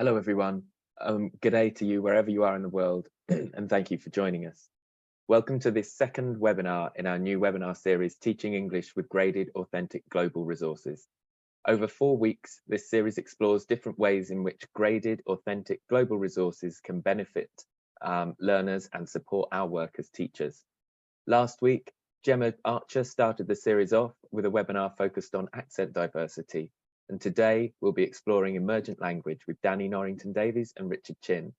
Hello, everyone. Good day to you wherever you are in the world, and thank you for joining us. Welcome to this second webinar in our new webinar series, Teaching English with Graded Authentic Global Resources. Over 4 weeks, this series explores different ways in which graded, authentic global resources can benefit learners and support our work as teachers. Last week, Gemma Archer started the series off with a webinar focused on accent diversity. And today we'll be exploring emergent language with Danny Norrington-Davies and Richard Chin.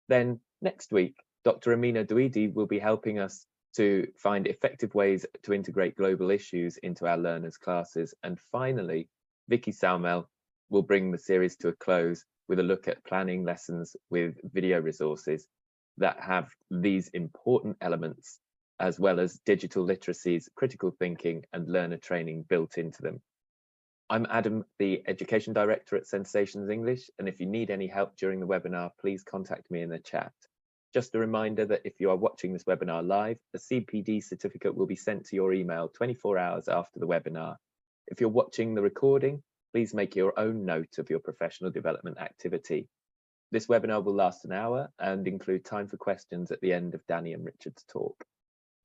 Then next week, Dr. Amina Douidi will be helping us to find effective ways to integrate global issues into our learners' classes. And finally, Vicky Saumel will bring the series to a close with a look at planning lessons with video resources that have these important elements, as well as digital literacies, critical thinking, and learner training built into them. I'm Adam, the Education Director at Sensations English, and if you need any help during the webinar, please contact me in the chat. Just a reminder that if you are watching this webinar live, a CPD certificate will be sent to your email 24 hours after the webinar. If you're watching the recording, please make your own note of your professional development activity. This webinar will last an hour and include time for questions at the end of Danny and Richard's talk.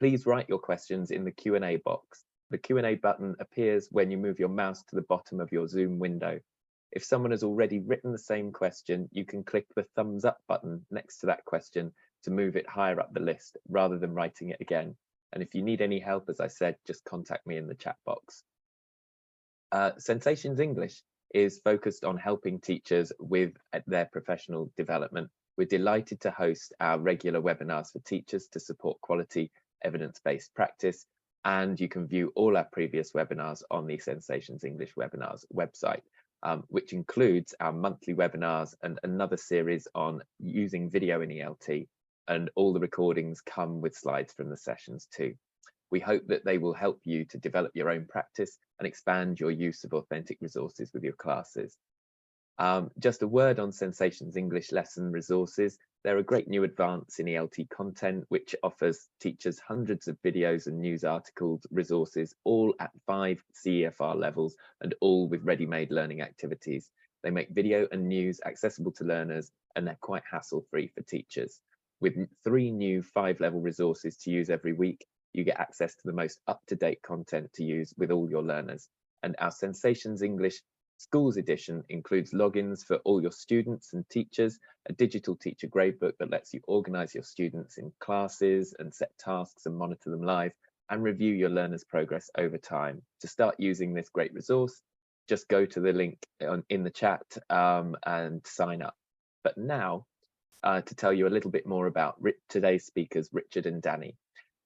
Please write your questions in the Q&A box. The Q&A button appears when you move your mouse to the bottom of your Zoom window. If someone has already written the same question, you can click the thumbs up button next to that question to move it higher up the list rather than writing it again. And if you need any help, as I said, just contact me in the chat box. Sensations English is focused on helping teachers with their professional development. We're delighted to host our regular webinars for teachers to support quality evidence-based practice. And you can view all our previous webinars on the Sensations English webinars website, which includes our monthly webinars and another series on using video in ELT. And all the recordings come with slides from the sessions too. We hope that they will help you to develop your own practice and expand your use of authentic resources with your classes. Just a word on Sensations English lesson resources. They're a great new advance in ELT content, which offers teachers hundreds of videos and news articles, resources, all at 5 CEFR levels and all with ready-made learning activities. They make video and news accessible to learners, and they're quite hassle-free for teachers. With 3 new 5-level resources to use every week, you get access to the most up-to-date content to use with all your learners. And our Sensations English Schools edition includes logins for all your students and teachers, a digital teacher gradebook that lets you organize your students in classes and set tasks and monitor them live and review your learners' progress over time. To start using this great resource, just go to the link in the chat and sign up. But now, to tell you a little bit more about today's speakers, Richard and Danny.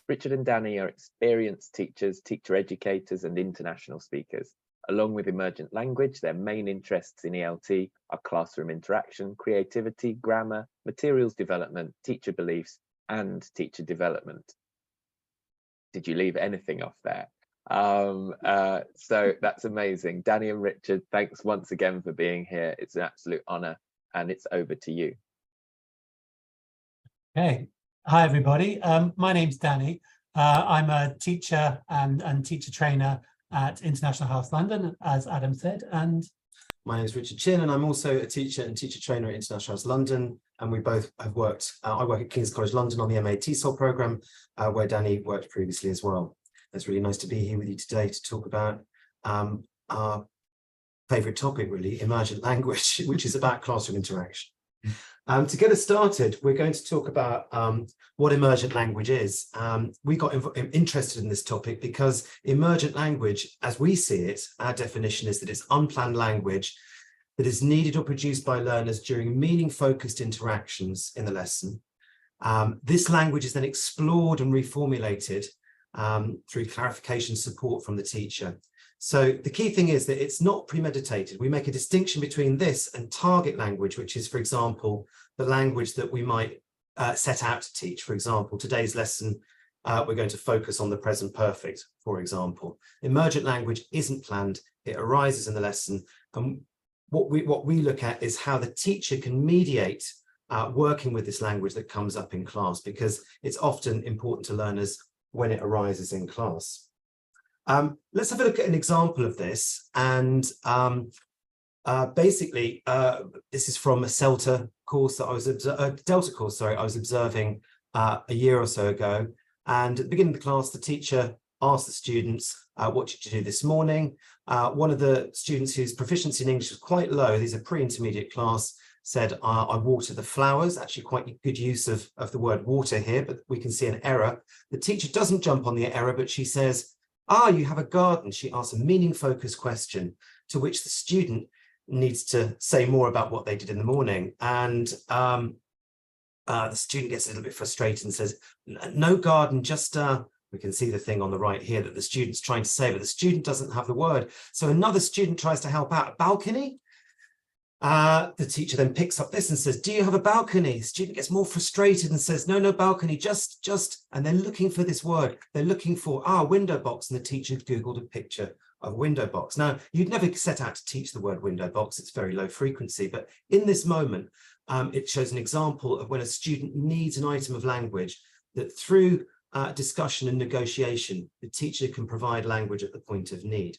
Richard and Danny are experienced teachers, teacher educators, and international speakers. Along with emergent language, their main interests in ELT are classroom interaction, creativity, grammar, materials development, teacher beliefs, and teacher development. Did you leave anything off there? So that's amazing. Danny and Richard, thanks once again for being here. It's an absolute honor, and it's over to you. Okay. Hi, everybody. My name's Danny. I'm a teacher and teacher trainer at International House London, as Adam said, and my name is Richard Chin, and I'm also a teacher and teacher trainer at International House London, and we both have worked, I work at King's College London on the MA TESOL programme, where Danny worked previously as well. It's really nice to be here with you today to talk about our favourite topic, really, emergent language, which is about classroom interaction. To get us started, we're going to talk about what emergent language is. We got interested in this topic because emergent language, as we see it, our definition is that it's unplanned language that is needed or produced by learners during meaning-focused interactions in the lesson. This language is then explored and reformulated through clarification support from the teacher. So the key thing is that it's not premeditated. We make a distinction between this and target language, which is, for example, the language that we might set out to teach. For example, today's lesson, we're going to focus on the present perfect, for example. Emergent language isn't planned, it arises in the lesson. And what we look at is how the teacher can mediate working with this language that comes up in class, because it's often important to learners when it arises in class. Let's have a look at an example of this, and Basically, this is from a Delta course that I was observing a year or so ago. And at the beginning of the class, the teacher asked the students, what did you do this morning? One of the students whose proficiency in English was quite low, these are pre-intermediate class, said, I water the flowers. Actually quite good use of the word water here, but we can see an error. The teacher doesn't jump on the error, but she says, you have a garden. She asks a meaning-focused question to which the student needs to say more about what they did in the morning. And the student gets a little bit frustrated and says, no garden, just, we can see the thing on the right here that the student's trying to say, but the student doesn't have the word. So another student tries to help out. A balcony? The teacher then picks up this and says, do you have a balcony? The student gets more frustrated and says, no balcony, just, and they're looking for this word. They're looking for, window box. And the teacher Googled a picture of a window box. Now, you'd never set out to teach the word window box. It's very low frequency, but in this moment, it shows an example of when a student needs an item of language that through discussion and negotiation, the teacher can provide language at the point of need.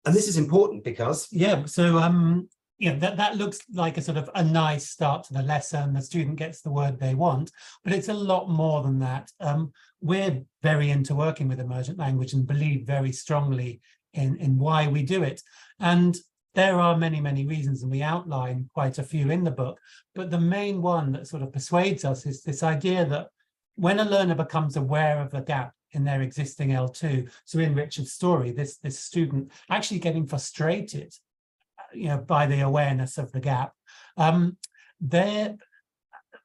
And this is important because that looks like a sort of a nice start to the lesson. The student gets the word they want, but it's a lot more than that. We're very into working with emergent language and believe very strongly in why we do it. And there are many reasons, and we outline quite a few in the book, but the main one that sort of persuades us is this idea that when a learner becomes aware of the gap in their existing L2, so in Richard's story, this student actually getting frustrated, by the awareness of the gap, they're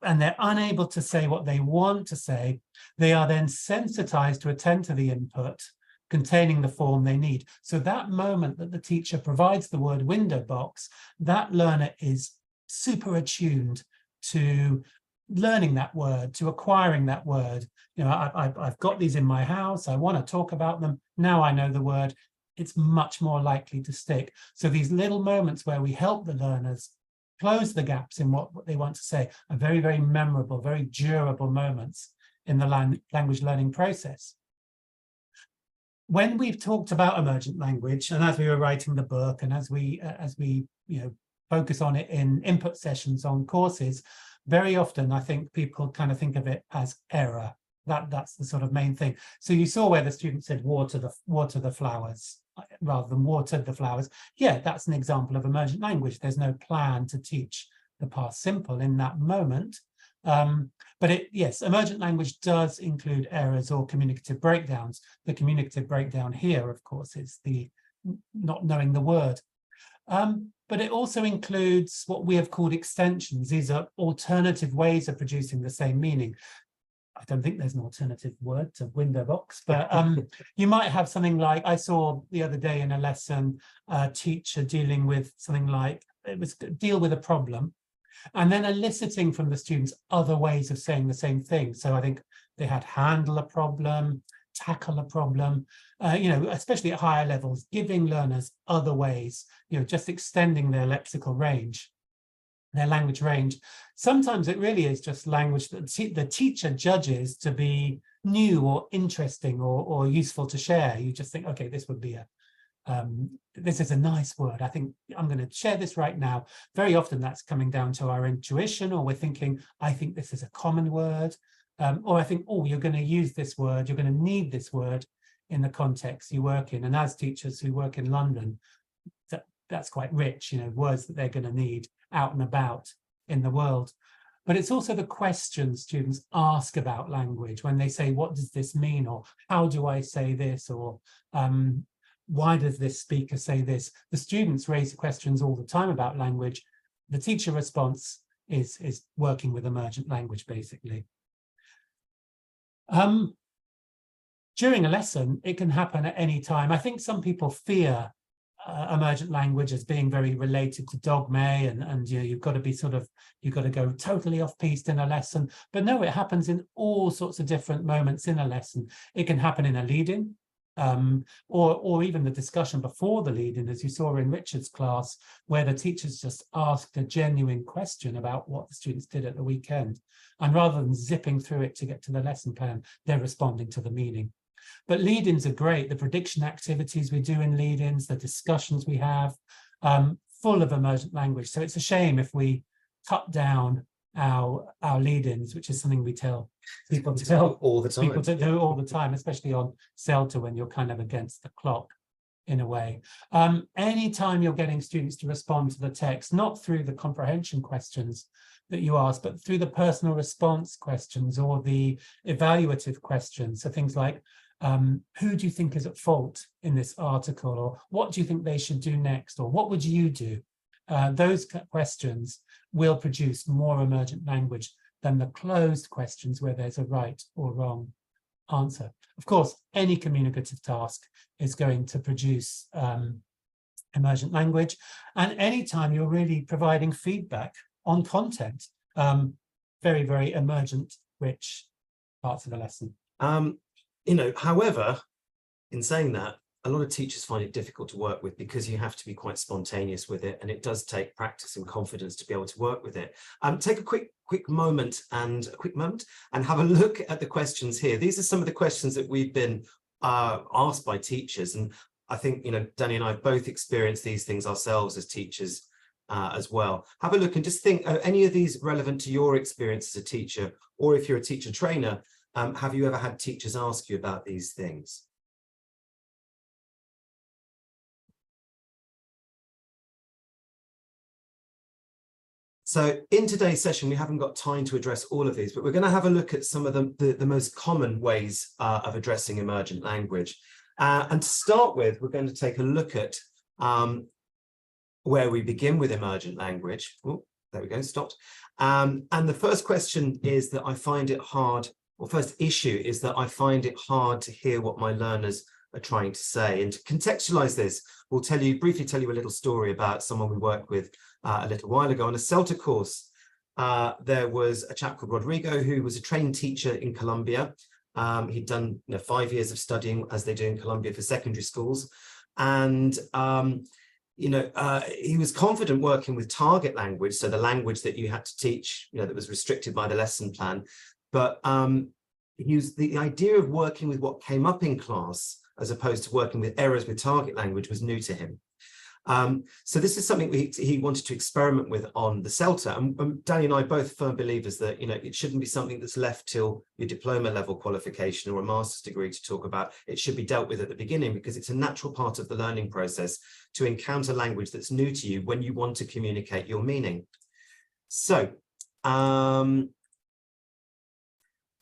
unable to say what they want to say. They are then sensitized to attend to the input containing the form they need. So that moment that the teacher provides the word window box, that learner is super attuned to learning that word, to acquiring that word. I've got these in my house, I want to talk about them, now I know the word, it's much more likely to stick. So these little moments where we help the learners close the gaps in what they want to say are very memorable, very durable moments in the language learning process. When we've talked about emergent language, and as we were writing the book, and as we focus on it in input sessions on courses, very often I think people kind of think of it as error. That's the sort of main thing. So you saw where the student said water the flowers rather than watered the flowers. Yeah, that's an example of emergent language. There's no plan to teach the past simple in that moment. But yes, emergent language does include errors or communicative breakdowns. The communicative breakdown here, of course, is the not knowing the word. But it also includes what we have called extensions. These are alternative ways of producing the same meaning. I don't think there's an alternative word to window box, but you might have something like, I saw the other day in a lesson, a teacher dealing with something like, it was deal with a problem, and then eliciting from the students other ways of saying the same thing. So I think they had handle a problem, tackle a problem, especially at higher levels, giving learners other ways, just extending their lexical range, their language range. Sometimes it really is just language that the teacher judges to be new or interesting or useful to share. You just think, okay, this would be this is a nice word. I think I'm going to share this right now. Very often that's coming down to our intuition, or we're thinking, I think this is a common word. Or I think, oh, you're going to use this word, you're going to need this word in the context you work in. And as teachers who work in London, that's quite rich, words that they're going to need out and about in the world. But it's also the questions students ask about language when they say, what does this mean? Or how do I say this? Or why does this speaker say this? The students raise questions all the time about language. The teacher response is working with emergent language, basically. During a lesson, it can happen at any time. I think some people fear emergent language as being very related to dogma, and you've got to be you've got to go totally off-piste in a lesson. But no, it happens in all sorts of different moments in a lesson. It can happen in a lead-in, or even the discussion before the lead-in, as you saw in Richard's class, where the teachers just asked a genuine question about what the students did at the weekend. And rather than zipping through it to get to the lesson plan, they're responding to the meaning. But lead-ins are great. The prediction activities we do in lead-ins, the discussions we have, full of emergent language. So it's a shame if we cut down our lead-ins, which is something we tell people to do all the time. People to do all the time, especially on CELTA when you're kind of against the clock in a way. Anytime you're getting students to respond to the text, not through the comprehension questions that you ask, but through the personal response questions or the evaluative questions. So things like, who do you think is at fault in this article? Or what do you think they should do next? Or what would you do? Those questions will produce more emergent language than the closed questions where there's a right or wrong answer. Of course, any communicative task is going to produce emergent language. And anytime you're really providing feedback on content, very, very emergent, rich parts of the lesson. You know, however, in saying that, a lot of teachers find it difficult to work with because you have to be quite spontaneous with it, and it does take practice and confidence to be able to work with it. Take a quick moment and have a look at the questions here. These are some of the questions that we've been asked by teachers, and I think, you know, Danny and I both experienced these things ourselves as teachers as well. Have a look and just think, are any of these relevant to your experience as a teacher, or if you're a teacher trainer, have you ever had teachers ask you about these things? So in today's session, we haven't got time to address all of these, but we're going to have a look at some of the most common ways of addressing emergent language. And to start with, we're going to take a look at where we begin with emergent language. Oh, there we go, stopped. And the first question is that I find it hard, or first issue is that I find it hard to hear what my learners are trying to say. And to contextualize this, we'll briefly tell you a little story about someone we worked with a little while ago on a CELTA course. There was a chap called Rodrigo who was a trained teacher in Colombia. He'd done 5 years of studying, as they do in Colombia, for secondary schools. And he was confident working with target language, so the language that you had to teach, that was restricted by the lesson plan. But the idea of working with what came up in class, as opposed to working with errors with target language, was new to him. So this is something he wanted to experiment with on the CELTA. And Danny and I both firm believers that it shouldn't be something that's left till your diploma level qualification or a master's degree to talk about. It should be dealt with at the beginning, because it's a natural part of the learning process to encounter language that's new to you when you want to communicate your meaning. So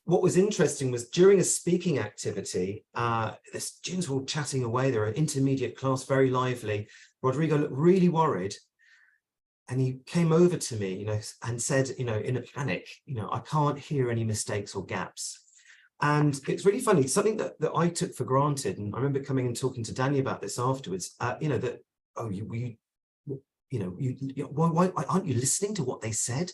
what was interesting was during a speaking activity, the students were all chatting away. They were an intermediate class, very lively. Rodrigo looked really worried, and he came over to me, and said, in a panic, I can't hear any mistakes or gaps. And it's really funny, something that I took for granted. And I remember coming and talking to Danny about this afterwards, that, oh, why aren't you listening to what they said?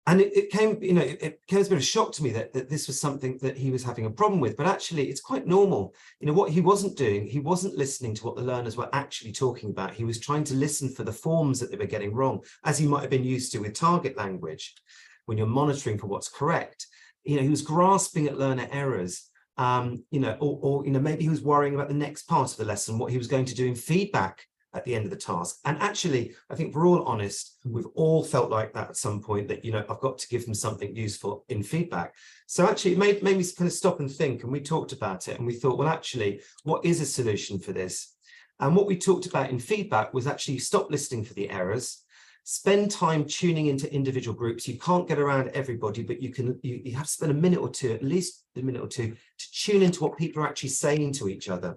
And it came as a bit of a shock to me that this was something that he was having a problem with, but actually it's quite normal. What he wasn't doing, he wasn't listening to what the learners were actually talking about. He was trying to listen for the forms that they were getting wrong, as he might have been used to with target language, when you're monitoring for what's correct. He was grasping at learner errors, or maybe he was worrying about the next part of the lesson, what he was going to do in feedback at the end of the task. And actually, I think we're all honest, we've all felt like that at some point, that, I've got to give them something useful in feedback. So actually, it made me kind of stop and think, and we talked about it, and we thought, well, actually, what is a solution for this? And what we talked about in feedback was actually stop listening for the errors, spend time tuning into individual groups. You can't get around everybody, but you have to spend a minute or two, at least a minute or two, to tune into what people are actually saying to each other.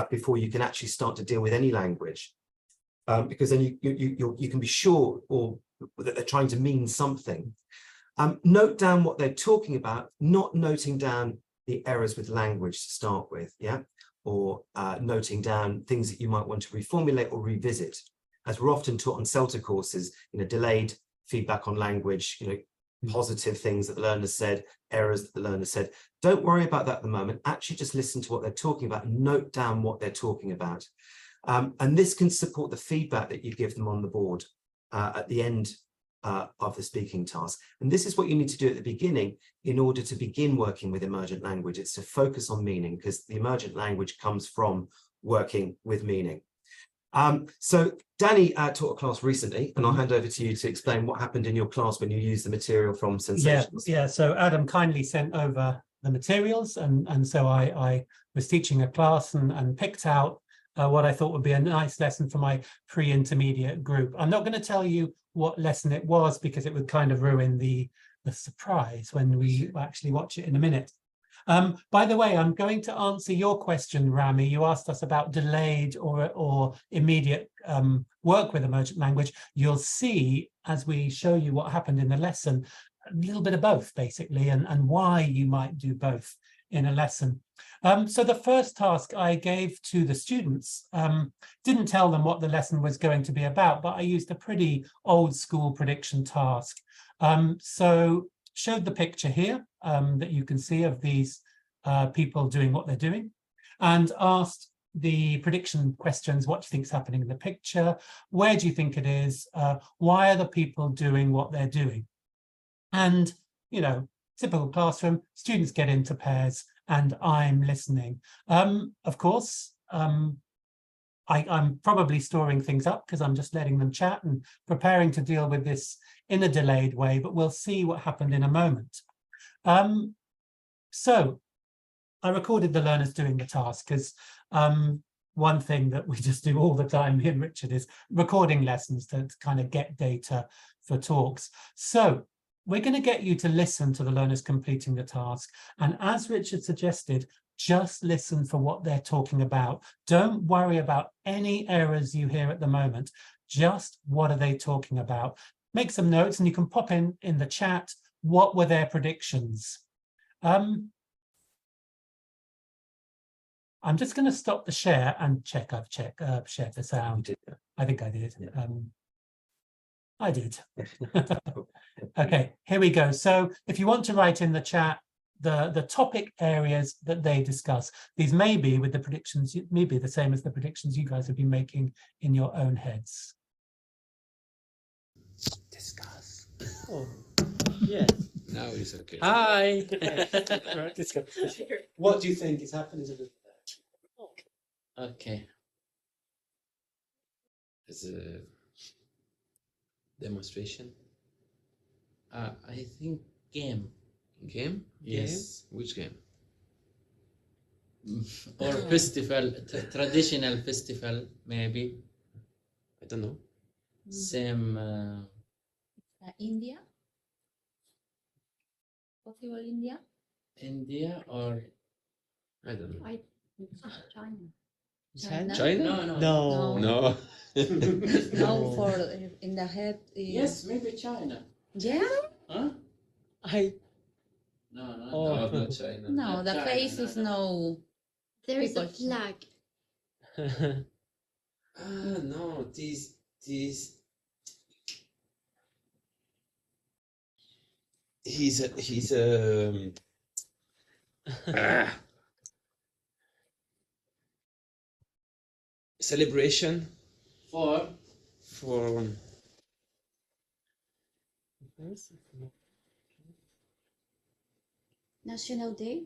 Before you can actually start to deal with any language, because then you can be sure that they're trying to mean something. Note down what they're talking about, not noting down the errors with language to start with, or noting down things that you might want to reformulate or revisit. As we're often taught on CELTA courses, delayed feedback on language, positive things that the learner said, errors that the learner said. Don't worry about that at the moment. Actually, just listen to what they're talking about and note down what they're talking about. And this can support the feedback that you give them on the board at the end of the speaking task. And this is what you need to do at the beginning in order to begin working with emergent language. It's to focus on meaning, because the emergent language comes from working with meaning. So Danny taught a class recently, and I'll hand over to you to explain what happened in your class when you used the material from Sensations. Yeah. So Adam kindly sent over the materials, and so I was teaching a class and picked out what I thought would be a nice lesson for my pre-intermediate group. I'm not going to tell you what lesson it was, because it would kind of ruin the surprise when we actually watch it in a minute. By the way, I'm going to answer your question, Rami. You asked us about delayed or immediate work with emergent language. You'll see, as we show you what happened in the lesson, a little bit of both, basically, and why you might do both in a lesson. So the first task I gave to the students, didn't tell them what the lesson was going to be about, but I used a pretty old school prediction task. So showed the picture here that you can see of these people doing what they're doing, and asked the prediction questions. What do you think is happening in the picture? Where do you think it is? Why are the people doing what they're doing? And, you know, typical classroom, students get into pairs and I'm listening. Of course, I'm probably storing things up because I'm just letting them chat and preparing to deal with this in a delayed way, but we'll see what happened in a moment. So I recorded the learners doing the task, because one thing that we just do all the time here, Richard, is recording lessons to kind of get data for talks. So we're going to get you to listen to the learners completing the task. And as Richard suggested, just listen for what they're talking about. Don't worry about any errors you hear at the moment. Just what are they talking about? Make some notes, and you can pop in the chat, what were their predictions? I'm just going to stop the share and check I've shared the sound. I think I did. Yeah. I did. Okay, here we go. So if you want to write in the chat the topic areas that they discuss, these may be with the predictions, may be the same as the predictions you guys have been making in your own heads. Discuss. Oh, yeah. Now it's okay. Hi. Right, discuss. What do you think is happening to the... Okay. It's a demonstration. I think game. Game? Yes. Game? Which game? Or festival, traditional festival, maybe. I don't know. Same. India? Possible India? India or I don't know. China. China? No. No. No, for in the head. Yes, maybe China. Yeah? Huh? No, No, not China. No, Not the China, face is no. There is a People. flag. No, this he's celebration For National Day.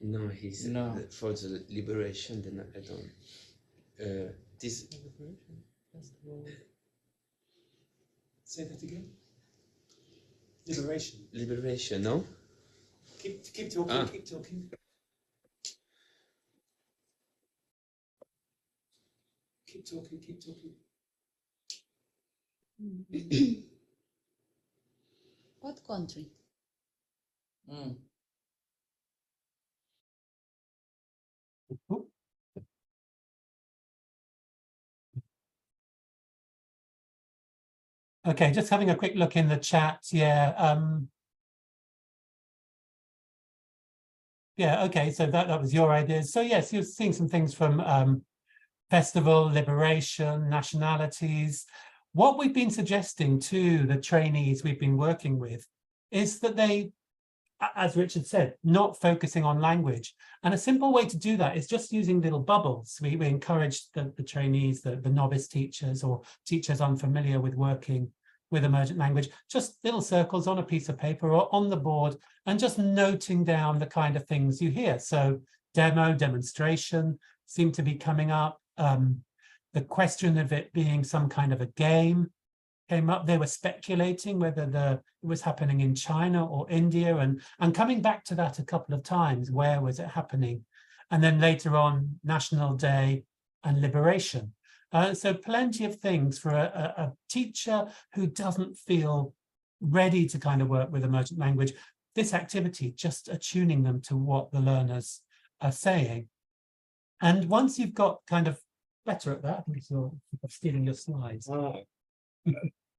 no, he's No. For the liberation. Then I don't. This Say that again. Liberation. liberation. No. Keep talking, keep talking. Keep talking, keep talking. What country? Okay, just having a quick look in the chat. Yeah. Yeah, okay, so that was your ideas. So yes, you're seeing some things from festival, liberation, nationalities. What we've been suggesting to the trainees we've been working with is that they, as Richard said, not focusing on language. And a simple way to do that is just using little bubbles. We encourage the trainees, the novice teachers or teachers unfamiliar with working with emergent language, just little circles on a piece of paper or on the board, and just noting down the kind of things you hear. So demo, demonstration seem to be coming up. The question of it being some kind of a game came up. They were speculating whether it was happening in China or India, and coming back to that a couple of times. Where was it happening? And then later on, National Day and Liberation. So plenty of things for a teacher who doesn't feel ready to kind of work with emergent language. This activity, just attuning them to what the learners are saying. And once you've got kind of better at that, I think you're stealing your slides.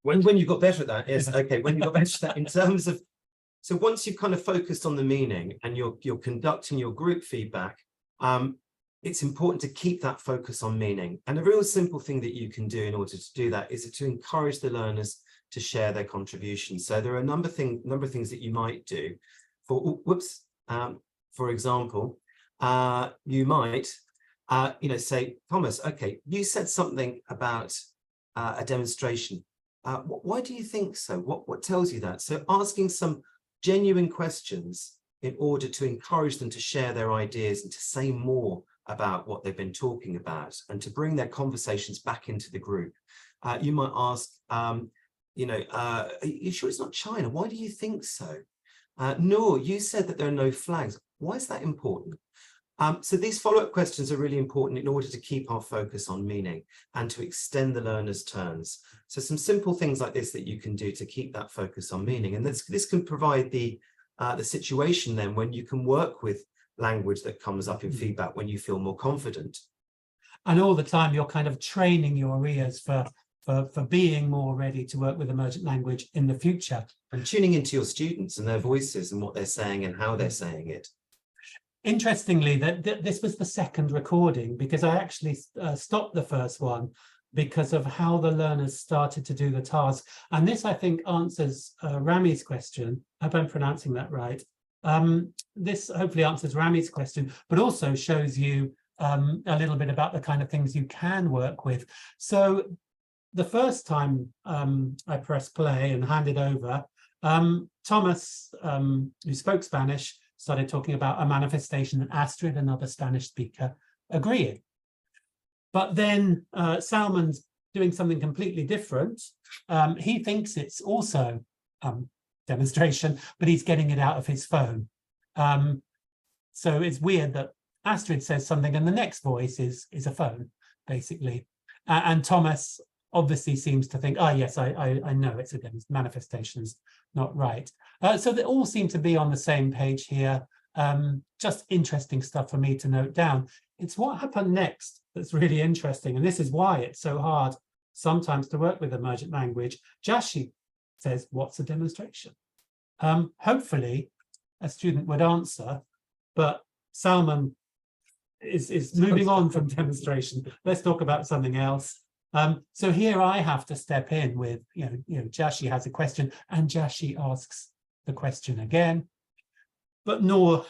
When you got better at that, yes, okay. When you got better at that, in terms of, so once you've kind of focused on the meaning and you're conducting your group feedback, it's important to keep that focus on meaning. And a real simple thing that you can do in order to do that is to encourage the learners to share their contributions. So there are a number of things that you might do. For example, you might say, Thomas, okay, you said something about a demonstration. Why do you think so? What tells you that? So asking some genuine questions in order to encourage them to share their ideas and to say more about what they've been talking about and to bring their conversations back into the group. You might ask, are you sure it's not China? Why do you think so? No, you said that there are no flags. Why is that important? So these follow-up questions are really important in order to keep our focus on meaning and to extend the learner's turns. So some simple things like this that you can do to keep that focus on meaning. And this can provide the situation then when you can work with language that comes up in feedback when you feel more confident. And all the time you're kind of training your ears for being more ready to work with emergent language in the future. And tuning into your students and their voices and what they're saying and how they're saying it. Interestingly, this was the second recording, because I actually stopped the first one because of how the learners started to do the task. And this, I think, answers Rami's question. I hope I'm pronouncing that right. This hopefully answers Rami's question, but also shows you a little bit about the kind of things you can work with. So the first time I pressed play and handed over, Thomas, who spoke Spanish, started talking about a manifestation, and Astrid, another Spanish speaker, agreeing. But then Salman's doing something completely different. He thinks it's also demonstration, but he's getting it out of his phone. So it's weird that Astrid says something and the next voice is a phone, basically. And Thomas obviously seems to think, oh yes, I know it's a manifestation's not right. So they all seem to be on the same page here. Just interesting stuff for me to note down. It's what happened next that's really interesting. And this is why it's so hard sometimes to work with emergent language. Jashi says, what's a demonstration? Hopefully a student would answer, but Salman is moving on from demonstration. Let's talk about something else. So here I have to step in with, Jashi has a question and Jashi asks the question again, but Noor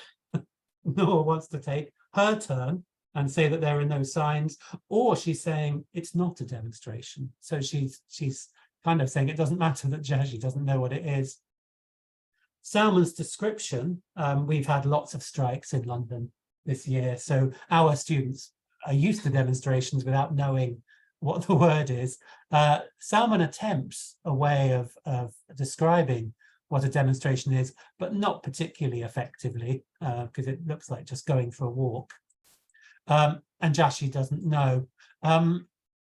wants to take her turn and say that there are no signs, or she's saying it's not a demonstration. So she's kind of saying it doesn't matter that Jashi doesn't know what it is. Salman's description, we've had lots of strikes in London this year, so our students are used to demonstrations without knowing what the word is. Salman attempts a way of describing what a demonstration is, but not particularly effectively, because it looks like just going for a walk. And Jashi doesn't know.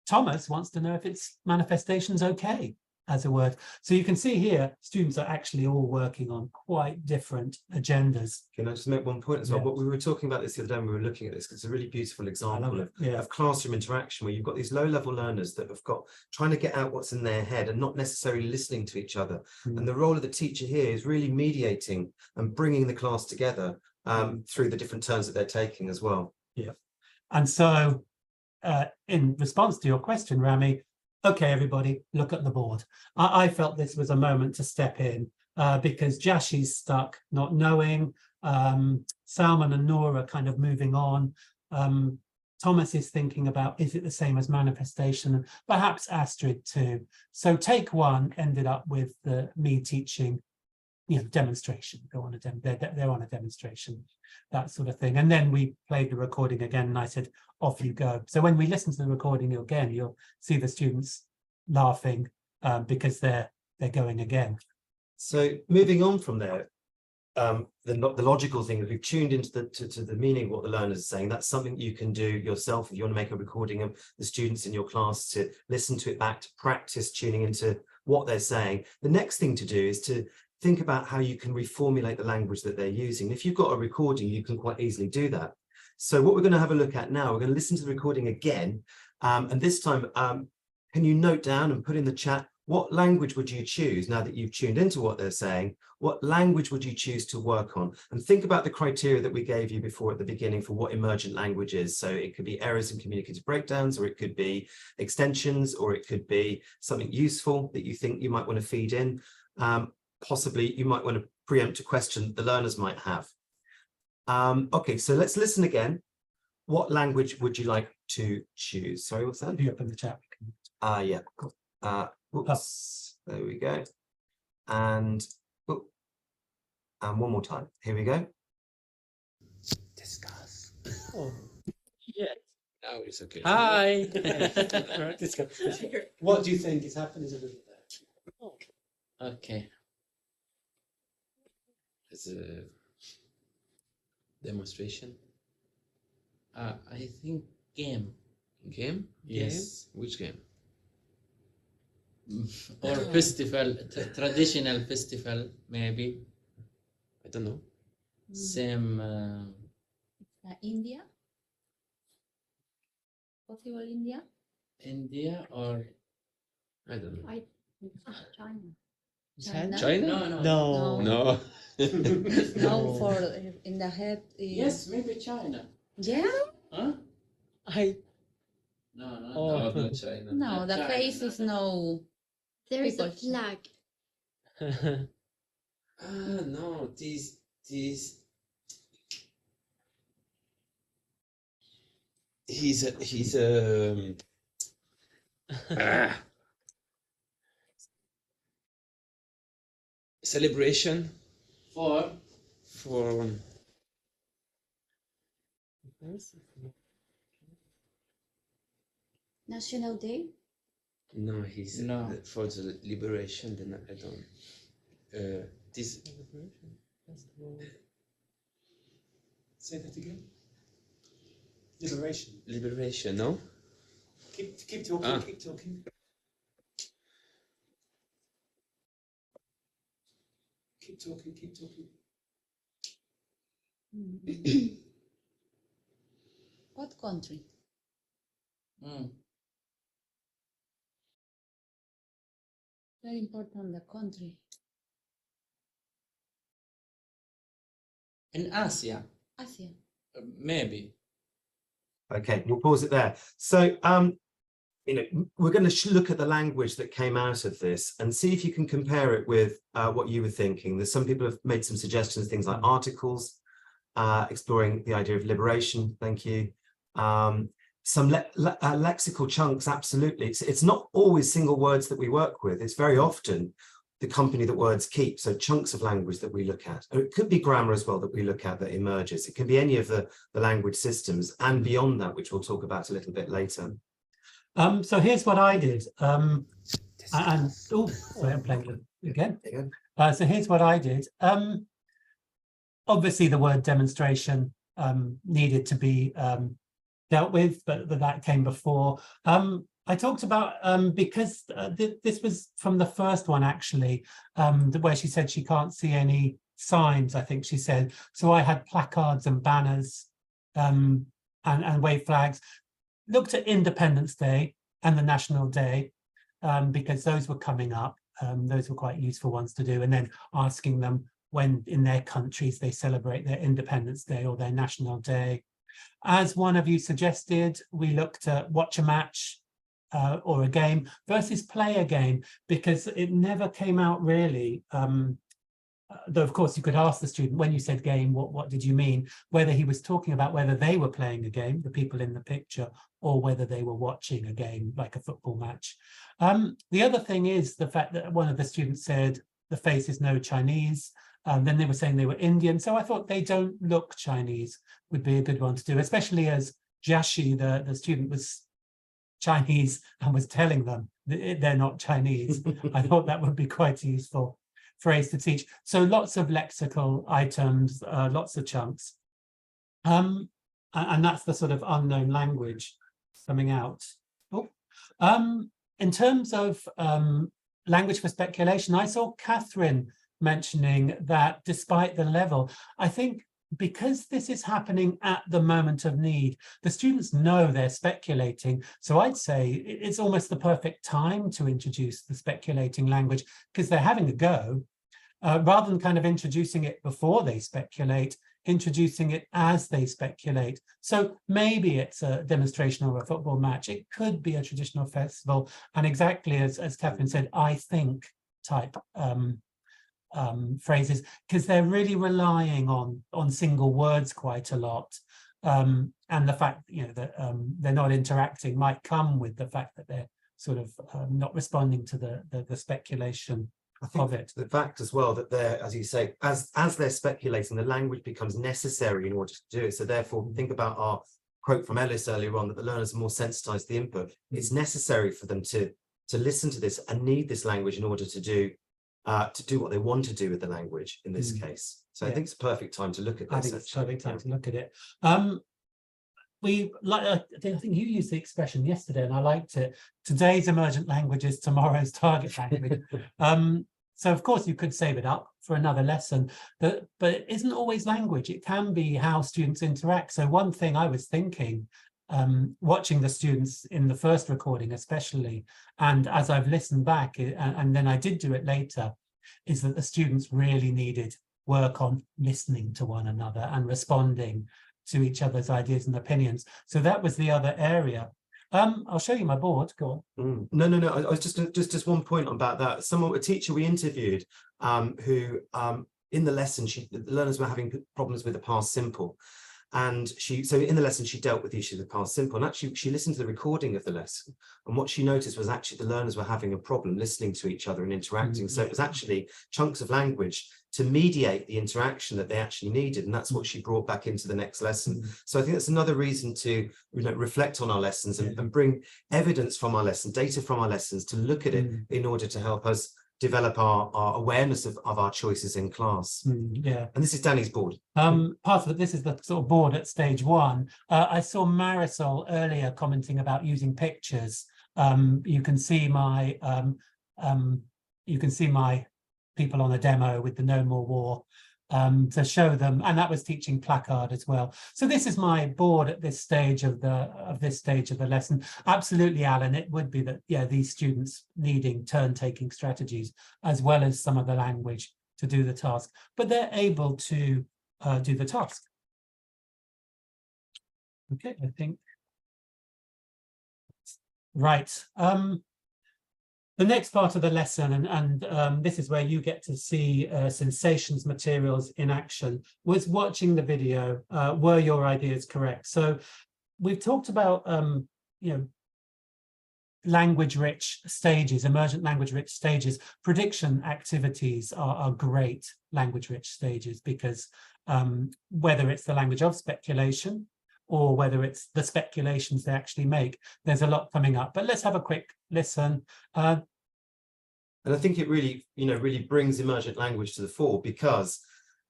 Thomas wants to know if it's manifestations okay as a word. So you can see here, students are actually all working on quite different agendas. Can I just make one point as well? Yeah. What we were talking about this the other day when we were looking at this, because it's a really beautiful example of classroom interaction where you've got these low-level learners that have got trying to get out what's in their head and not necessarily listening to each other. And the role of the teacher here is really mediating and bringing the class together through the different turns that they're taking as well. Yeah. And so in response to your question, Rami, okay, everybody, look at the board. I felt this was a moment to step in because Jashi's stuck, not knowing. Salman and Noor are kind of moving on. Thomas is thinking about, is it the same as manifestation? And perhaps Astrid too. So take one ended up with me teaching, demonstration. They're on a demonstration, that sort of thing. And then we played the recording again, and I said, off you go. So when we listen to the recording again, you'll see the students laughing because they're going again. So moving on from there, the logical thing is we've tuned into the meaning of what the learners are saying. That's something you can do yourself if you want to make a recording of the students in your class, to listen to it back, to practice tuning into what they're saying. The next thing to do is to think about how you can reformulate the language that they're using. If you've got a recording, you can quite easily do that. So what we're going to have a look at now, we're going to listen to the recording again. And this time, can you note down and put in the chat, what language would you choose now that you've tuned into what they're saying? What language would you choose to work on? And think about the criteria that we gave you before at the beginning for what emergent language is. So it could be errors and communicative breakdowns, or it could be extensions, or it could be something useful that you think you might want to feed in. Possibly you might want to preempt a question the learners might have. Okay, so let's listen again. What language would you like to choose? Sorry, what's that? You open the chat. Yeah, cool. Whoops, there we go. And one more time. Here we go. Discuss. Oh, yeah. Now it's okay. Hi. Right, discuss. What do you think is happening? Okay. It's a demonstration. I think game. Game? Yes. Which game? Or festival, traditional festival, maybe. I don't know. Same. India? Possible India? India or I don't know. China? China? No. No. No. No, for in the head. Yes, maybe China. Yeah? Huh? No, Oh. No, not China. No, the China, face is no. There is a People. flag. No, this he's celebration For for National Day. no, he's No. for the liberation. Then I don't. This Say that again. Liberation. liberation, no? Keep talking. Ah. Keep talking. Keep talking. Keep talking. What country? Very important, the country. in Asia, Asia. maybe. Okay, we'll pause it there. So, we're going to look at the language that came out of this and see if you can compare it with what you were thinking. There's some people have made some suggestions, things like articles, exploring the idea of liberation. Thank you. Some lexical chunks, absolutely. It's not always single words that we work with. It's very often the company that words keep, so chunks of language that we look at. Or it could be grammar as well that we look at that emerges. It can be any of the language systems and beyond that, which we'll talk about a little bit later. So here's what I did. Sorry, I'm playing it again. So here's what I did. Obviously, the word demonstration needed to be dealt with, but that came before. I talked about, because this was from the first one, actually, where she said she can't see any signs, I think she said. So I had placards and banners and wave flags. Looked at Independence Day and the National Day, because those were coming up. Those were quite useful ones to do. And then asking them when in their countries they celebrate their Independence Day or their National Day. As one of you suggested, we looked at watch a match or a game versus play a game, because it never came out really though of course you could ask the student, when you said game, what did you mean? Whether he was talking about whether they were playing a game, the people in the picture, or whether they were watching a game like a football match. The other thing is the fact that one of the students said the face is no Chinese. Then they were saying they were Indian. So I thought they don't look Chinese would be a good one to do, especially as Jiaxi, the student, was Chinese and was telling them that they're not Chinese. I thought that would be quite a useful phrase to teach. So lots of lexical items, lots of chunks. And that's the sort of unknown language coming out. Oh. In terms of language for speculation, I saw Catherine mentioning that despite the level, I think because this is happening at the moment of need, the students know they're speculating. So I'd say it's almost the perfect time to introduce the speculating language because they're having a go. Rather than kind of introducing it before they speculate, introducing it as they speculate. So maybe it's a demonstration or a football match. It could be a traditional festival. And exactly as Catherine said, I think type phrases, because they're really relying on single words quite a lot. And the fact, that they're not interacting might come with the fact that they're sort of not responding to the speculation. I think of it. the fact as well that they're, as you say, as they're speculating, the language becomes necessary in order to do it. So therefore, think about our quote from Ellis earlier on, that the learners are more sensitized to the input. It's necessary for them to listen to this and need this language in order to do what they want to do with the language in this case. So I think it's a perfect time to look at this. I think it's a perfect time to look at it. I think you used the expression yesterday, and I liked it. Today's emergent language is tomorrow's target language. So of course you could save it up for another lesson, but it isn't always language. It can be how students interact. So one thing I was thinking, watching the students in the first recording especially, and as I've listened back, and then I did do it later, is that the students really needed work on listening to one another and responding to each other's ideas and opinions. So that was the other area. I'll show you my board. Go on. No. I was just one point about that. A teacher we interviewed, who in the lesson, the learners were having problems with the past simple, and so in the lesson she dealt with the issue of the past simple. And actually, she listened to the recording of the lesson, and what she noticed was actually the learners were having a problem listening to each other and interacting. So it was actually chunks of language to mediate the interaction that they actually needed, and that's what she brought back into the next lesson. So I think that's another reason to reflect on our lessons and bring evidence from our lesson, data from our lessons, to look at it in order to help us develop our awareness of our choices in class. And this is Danny's board. Part of it, this is the sort of board at stage one. I saw Marisol earlier commenting about using pictures. You can see my people on a demo with the No More War to show them, and that was teaching placard as well. So this is my board at this stage of the lesson. Absolutely, Alan, it would be that these students needing turn-taking strategies as well as some of the language to do the task, but they're able to do the task. Okay, I think right. The next part of the lesson, and this is where you get to see sensations materials in action, was watching the video. Were your ideas correct? So we've talked about language-rich stages, emergent language-rich stages. Prediction activities are great language-rich stages because whether it's the language of speculation or whether it's the speculations they actually make, there's a lot coming up. But let's have a quick listen. And I think it really, really brings emergent language to the fore because,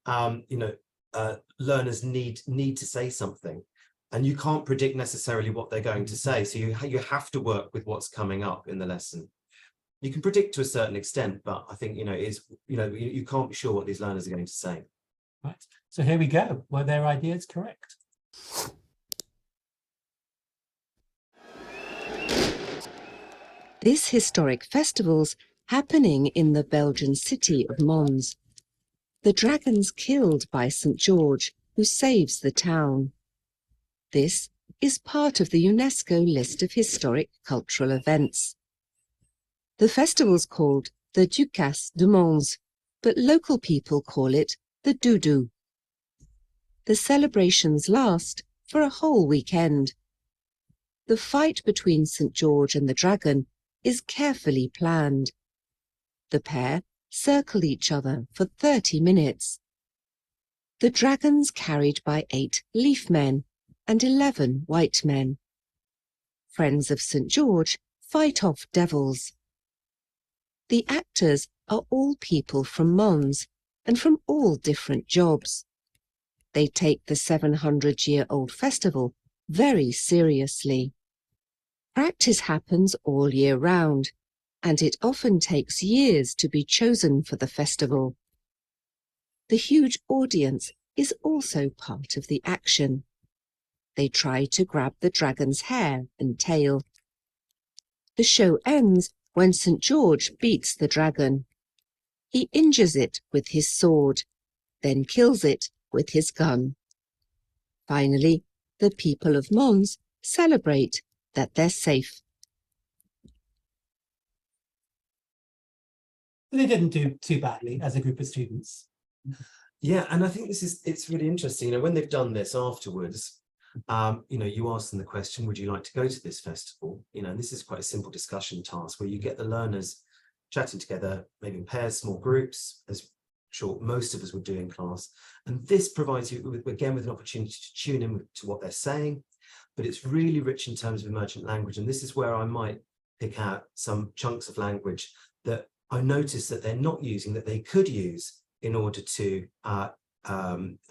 learners need to say something, and you can't predict necessarily what they're going to say. So you have to work with what's coming up in the lesson. You can predict to a certain extent, but I think, you can't be sure what these learners are going to say. Right. So here we go. Were their ideas correct? This historic festival's happening in the Belgian city of Mons. The dragon's killed by St. George, who saves the town. This is part of the UNESCO list of historic cultural events. The festival's called the Ducasse de Mons, but local people call it the doo-doo. The celebrations last for a whole weekend. The fight between St. George and the dragon is carefully planned. The pair circle each other for 30 minutes. The dragon's carried by 8 leaf men and 11 white men. Friends of St. George fight off devils. The actors are all people from Mons and from all different jobs. They take the 700-year-old festival very seriously. Practice happens all year round, and it often takes years to be chosen for the festival. The huge audience is also part of the action. They try to grab the dragon's hair and tail. The show ends when St. George beats the dragon. He injures it with his sword, then kills it with his gun. Finally, the people of Mons celebrate that they're safe. They didn't do too badly as a group of students. Yeah, and I think it's really interesting. When they've done this afterwards, you ask them the question, would you like to go to this festival? And this is quite a simple discussion task where you get the learners chatting together, maybe in pairs, small groups, as I'm sure most of us would do in class. And this provides you, again, with an opportunity to tune in to what they're saying, but it's really rich in terms of emergent language. And this is where I might pick out some chunks of language that I notice that they're not using, that they could use in order to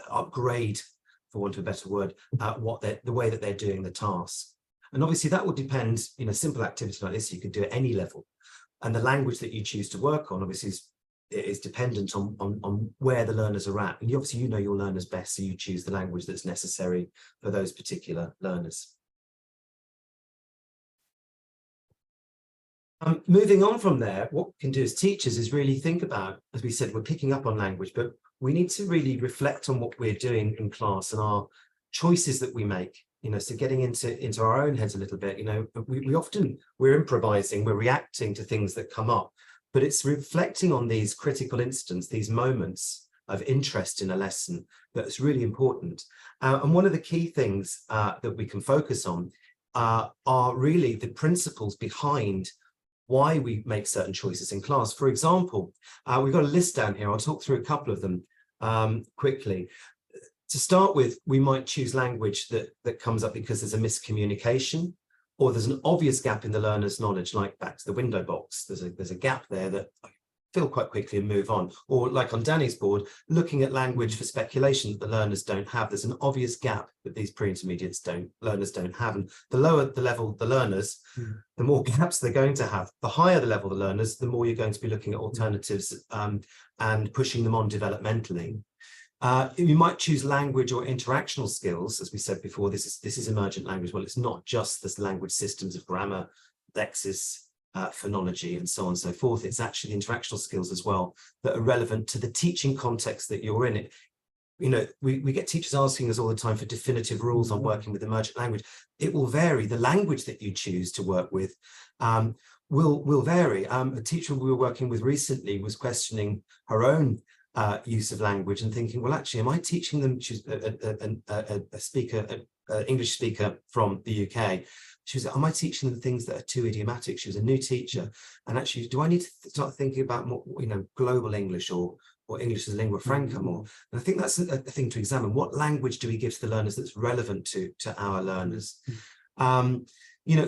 upgrade, for want of a better word, the way that they're doing the task. And obviously that will depend, simple activity like this, you could do at any level. And the language that you choose to work on, obviously, is dependent on where the learners are at. And obviously, you know your learners best, so you choose the language that's necessary for those particular learners. Moving on from there, what we can do as teachers is really think about, as we said, we're picking up on language, but we need to really reflect on what we're doing in class and our choices that we make. So getting into our own heads a little bit, we're improvising, we're reacting to things that come up, but it's reflecting on these critical incidents, these moments of interest in a lesson that's really important. And one of the key things that we can focus on are really the principles behind why we make certain choices in class. For example, we've got a list down here. I'll talk through a couple of them quickly. To start with, we might choose language that comes up because there's a miscommunication, or there's an obvious gap in the learner's knowledge, like back to the window box. There's a gap there that I fill quite quickly and move on. Or like on Danny's board, looking at language for speculation that the learners don't have. There's an obvious gap that these pre-intermediates learners don't have. And the lower the level the learners, the more gaps they're going to have. The higher the level the learners, the more you're going to be looking at alternatives and pushing them on developmentally. You might choose language or interactional skills. As we said before, this is emergent language. Well, it's not just the language systems of grammar, lexis, phonology, and so on and so forth. It's actually the interactional skills as well that are relevant to the teaching context that you're in. We get teachers asking us all the time for definitive rules on working with emergent language. It will vary. The language that you choose to work with will vary. A teacher we were working with recently was questioning her own use of language and thinking, well, actually, am I teaching them? She's English speaker from the UK. She was like, am I teaching them things that are too idiomatic? She was a new teacher. And actually, do I need to start thinking about more, global English or English as lingua franca more? And I think that's a thing to examine. What language do we give to the learners that's relevant to our learners?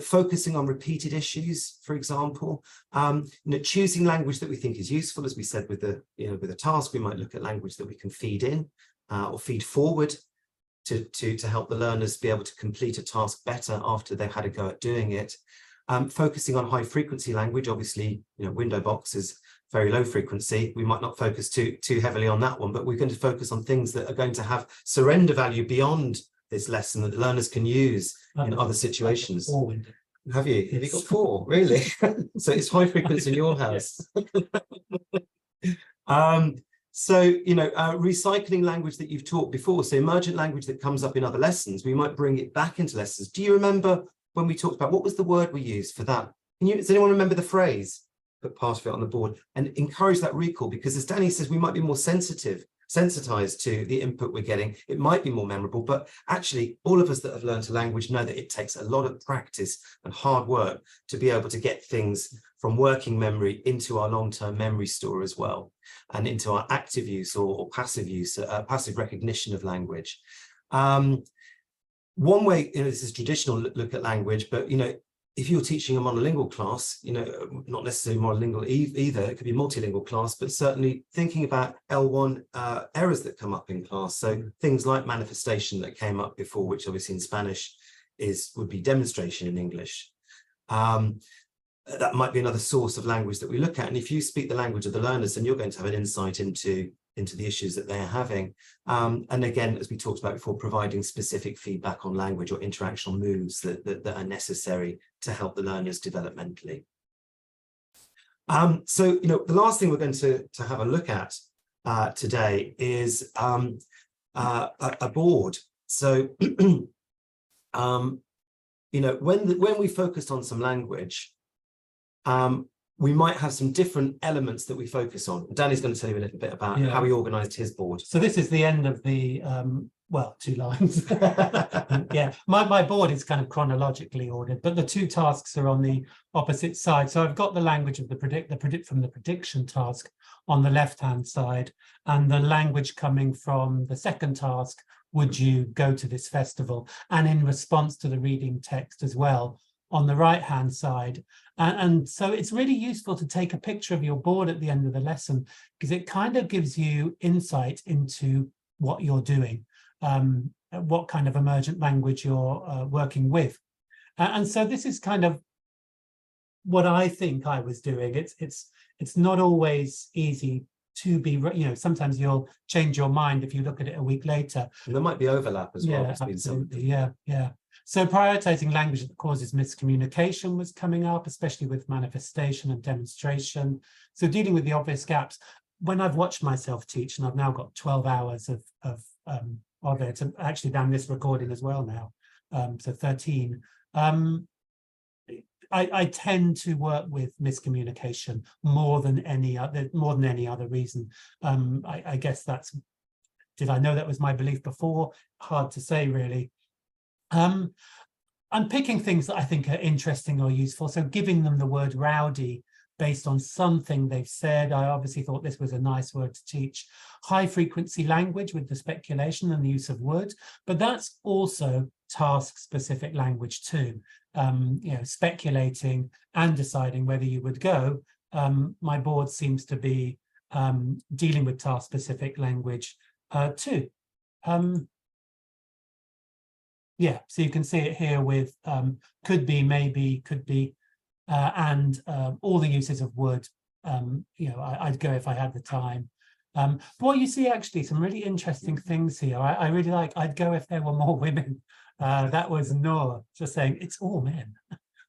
Focusing on repeated issues, for example, choosing language that we think is useful. As we said with the task, we might look at language that we can feed in or feed forward to help the learners be able to complete a task better after they've had a go at doing it. Focusing on high frequency language, obviously, window box is very low frequency. We might not focus too heavily on that one, but we're going to focus on things that are going to have surrender value beyond this lesson that the learners can use in other situations. Have you got 4? Really? So it's high frequency in your house. Recycling language that you've taught before. So emergent language that comes up in other lessons, we might bring it back into lessons. Do you remember when we talked about what was the word we used for that? Does anyone remember the phrase? put part of it on the board and encourage that recall, because as Danny says, we might be more sensitized to the input we're getting. It might be more memorable, but actually all of us that have learned a language know that it takes a lot of practice and hard work to be able to get things from working memory into our long-term memory store as well, and into our active use or passive use, passive recognition of language. One way, this is traditional look at language, but if you're teaching a monolingual class, not necessarily monolingual either, it could be multilingual class, but certainly thinking about L1 errors that come up in class. So things like manifestation that came up before, which obviously in Spanish would be demonstration in English. That might be another source of language that we look at. And if you speak the language of the learners, then you're going to have an insight into the issues that they're having. And again, as we talked about before, providing specific feedback on language or interactional moves that are necessary to help the learners developmentally. So, the last thing we're going to have a look at today is a board. So, when we focused on some language, we might have some different elements that we focus on. Danny's going to tell you a little bit about how he organised his board. So this is the end of the, well, 2 lines. Yeah, my board is kind of chronologically ordered, but the 2 tasks are on the opposite side. So I've got the language of the prediction task on the left-hand side, and the language coming from the second task, would you go to this festival? And in response to the reading text as well, on the right-hand side. And so it's really useful to take a picture of your board at the end of the lesson, because it kind of gives you insight into what you're doing, what kind of emergent language you're working with. And so this is kind of what I think I was doing. It's not always easy to be, sometimes you'll change your mind if you look at it a week later. And there might be overlap as well. Yeah, absolutely. Yeah. So prioritizing language that causes miscommunication was coming up, especially with manifestation and demonstration. So dealing with the obvious gaps. When I've watched myself teach, and I've now got 12 hours of it, and actually done this recording as well now, so 13. I tend to work with miscommunication more than any other reason. I guess that's, did I know that was my belief before? Hard to say, really. I'm picking things that I think are interesting or useful. So giving them the word rowdy based on something they've said. I obviously thought this was a nice word to teach. High frequency language with the speculation and the use of wood, but that's also task specific language too. Speculating and deciding whether you would go. My board seems to be dealing with task specific language too. Yeah, so you can see it here with could be, maybe, could be, and all the uses of would. I'd go if I had the time. But what you see, actually, some really interesting things here. I really like, I'd go if there were more women. That was Noor just saying, it's all men.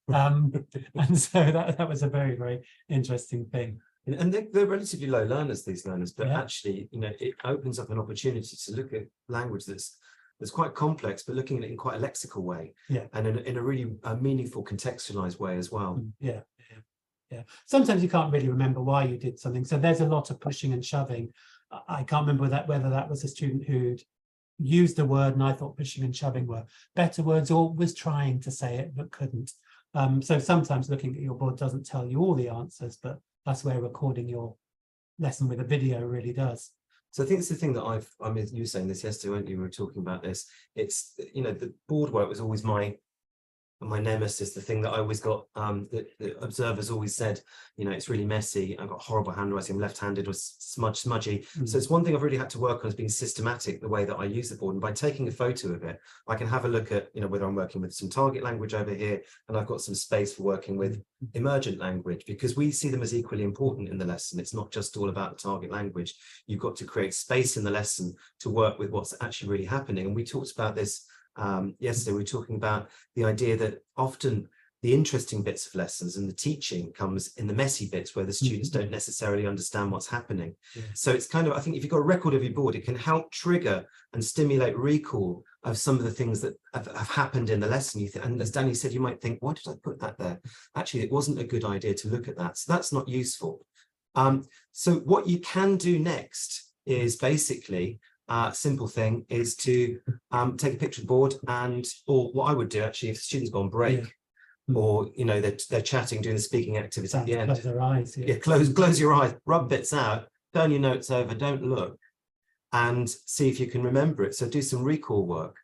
And so that was a very, very interesting thing. And they're relatively low learners, these learners, but actually, it opens up an opportunity to look at language that's quite complex, but looking at it in quite a lexical way, and in a really meaningful, contextualized way as well. Yeah. Sometimes you can't really remember why you did something, so there's a lot of pushing and shoving. I can't remember whether that was a student who'd used the word and I thought pushing and shoving were better words, or was trying to say it but couldn't. So sometimes looking at your board doesn't tell you all the answers, but that's where recording your lesson with a video really does. So I think it's the thing that you were saying this yesterday, weren't you? We were talking about this. It's, the board work was always my nemesis, the thing that I always got, the observers always said, it's really messy. I've got horrible handwriting, I'm left-handed, or smudgy. So it's one thing I've really had to work on, is being systematic the way that I use the board. And by taking a photo of it, I can have a look at, whether I'm working with some target language over here, and I've got some space for working with emergent language, because we see them as equally important in the lesson. It's not just all about the target language. You've got to create space in the lesson to work with what's actually really happening. And we talked about this yesterday. We were talking about the idea that often the interesting bits of lessons and the teaching comes in the messy bits where the students don't necessarily understand what's happening. So it's kind of, I think if you've got a record of your board, it can help trigger and stimulate recall of some of the things that have happened in the lesson. And as Danny said, you might think, why did I put that there? Actually, it wasn't a good idea to look at that. So that's not useful. So what you can do next is basically, simple thing is to take a picture of the board, or what I would do actually, if the students go on break, or they're chatting, doing the speaking activity at the end. Close their eyes. Yeah, close your eyes, rub bits out, turn your notes over, don't look, and see if you can remember it. So do some recall work.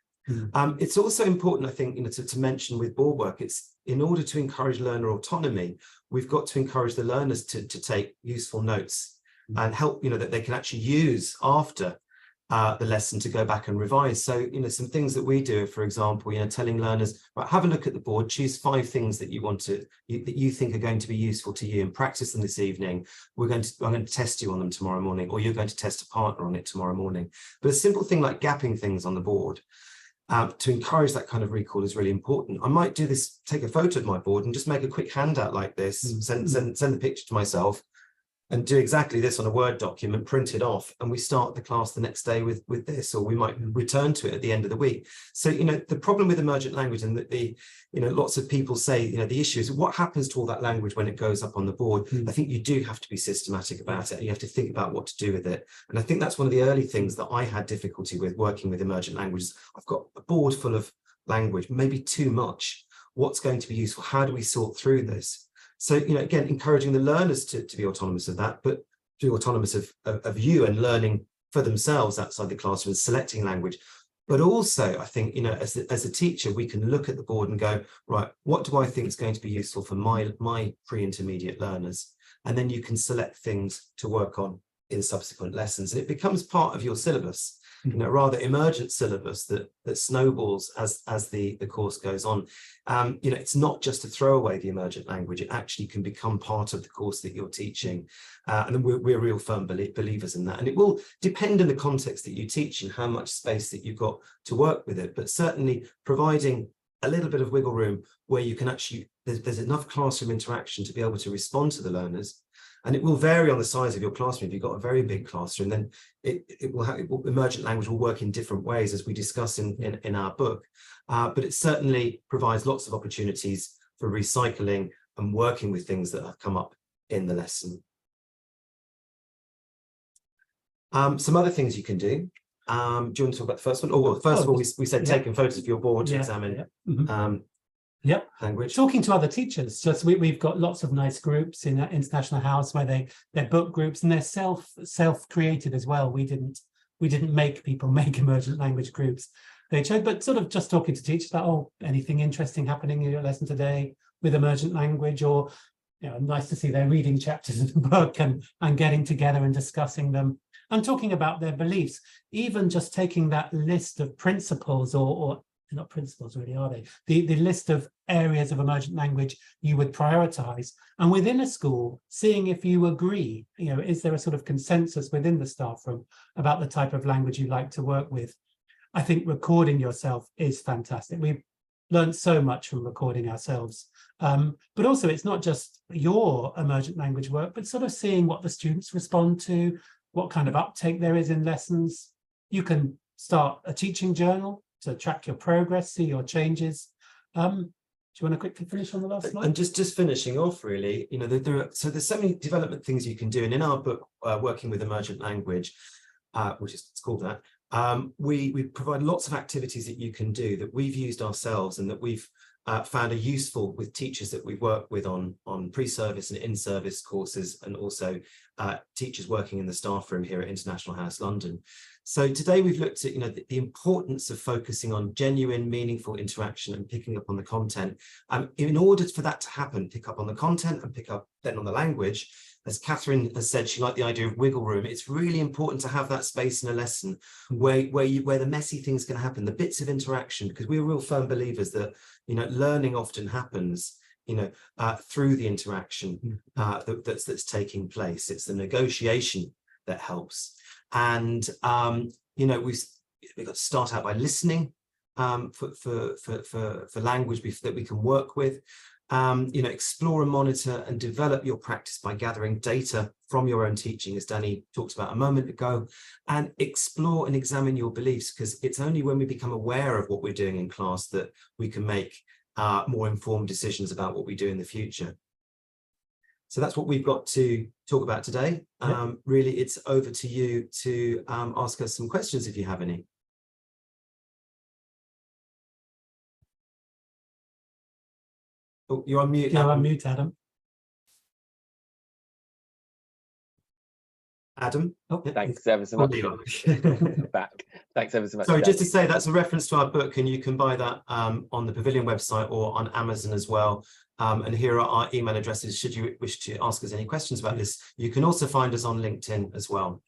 It's also important, I think, to mention with board work, it's in order to encourage learner autonomy, we've got to encourage the learners to take useful notes and help, that they can actually use after the lesson to go back and revise. So, some things that we do, for example, telling learners, right, have a look at the board, choose 5 things that you think are going to be useful to you, and practice them this evening. I'm going to test you on them tomorrow morning, or you're going to test a partner on it tomorrow morning. But a simple thing like gapping things on the board to encourage that kind of recall is really important. I might do this, take a photo of my board and just make a quick handout like this, send the picture to myself, and do exactly this on a Word document, print it off, and we start the class the next day with this, or we might return to it at the end of the week. So, the problem with emergent language, and that lots of people say, the issue is what happens to all that language when it goes up on the board. I think you do have to be systematic about it, and you have to think about what to do with it. And I think that's one of the early things that I had difficulty with working with emergent languages. I've got a board full of language, maybe too much. What's going to be useful? How do we sort through this? So, again, encouraging the learners to be autonomous of that, but to be autonomous of you and learning for themselves outside the classroom and selecting language. But also, I think, as a teacher, we can look at the board and go, right, what do I think is going to be useful for my pre-intermediate learners? And then you can select things to work on in subsequent lessons. And it becomes part of your syllabus, rather emergent syllabus that snowballs as the course goes on. It's not just to throw away the emergent language, it actually can become part of the course that you're teaching. And we're real firm believers in that. And it will depend on the context that you teach and how much space that you've got to work with it, but certainly providing a little bit of wiggle room where you can actually, there's enough classroom interaction to be able to respond to the learners. And it will vary on the size of your classroom. If you've got a very big classroom, then emergent language will work in different ways, as we discuss in our book. But it certainly provides lots of opportunities for recycling and working with things that have come up in the lesson. Some other things you can do. Do you want to talk about the first one? Oh, well, first of all, we said taking photos of your board to examine. Language. Talking to other teachers. Just we've got lots of nice groups in International House where they're book groups, and they're self-created as well. We didn't make people make emergent language groups. They chose, but sort of just talking to teachers about, anything interesting happening in your lesson today with emergent language, or nice to see they're reading chapters of the book and getting together and discussing them and talking about their beliefs. Even just taking that list of principles, or they're not principles really, are they? The list of areas of emergent language you would prioritize, and within a school, seeing if you agree, is there a sort of consensus within the staff room about the type of language you like to work with? I think recording yourself is fantastic. We've learned so much from recording ourselves. But also, it's not just your emergent language work, but sort of seeing what the students respond to, what kind of uptake there is in lessons. You can start a teaching journal to track your progress, see your changes. Do you want to quickly finish on the last slide? And just finishing off, really, there's so many development things you can do. And in our book, Working with Emergent Language, which is it's called that, we provide lots of activities that you can do that we've used ourselves and that we've found are useful with teachers that we work with on pre-service and in-service courses, and also teachers working in the staff room here at International House London. So today we've looked at the importance of focusing on genuine, meaningful interaction and picking up on the content. In order for that to happen, pick up on the content and pick up then on the language. As Catherine has said, she liked the idea of wiggle room. It's really important to have that space in a lesson where the messy things can happen, the bits of interaction, because we're real firm believers that learning often happens through the interaction that's taking place. It's the negotiation that helps. And we've got to start out by listening for language that we can work with. explore and monitor and develop your practice by gathering data from your own teaching, as Danny talked about a moment ago, and explore and examine your beliefs, because it's only when we become aware of what we're doing in class that we can make more informed decisions about what we do in the future. So that's what we've got to talk about today. Really, it's over to you to ask us some questions if you have any. Oh, you're on mute. You're on mute, Adam. Adam? Oh, thanks ever so much. Back. Thanks ever so much. Sorry, just to say that's a reference to our book, and you can buy that on the Pavilion website or on Amazon as well. And here are our email addresses should you wish to ask us any questions about this. You can also find us on LinkedIn as well.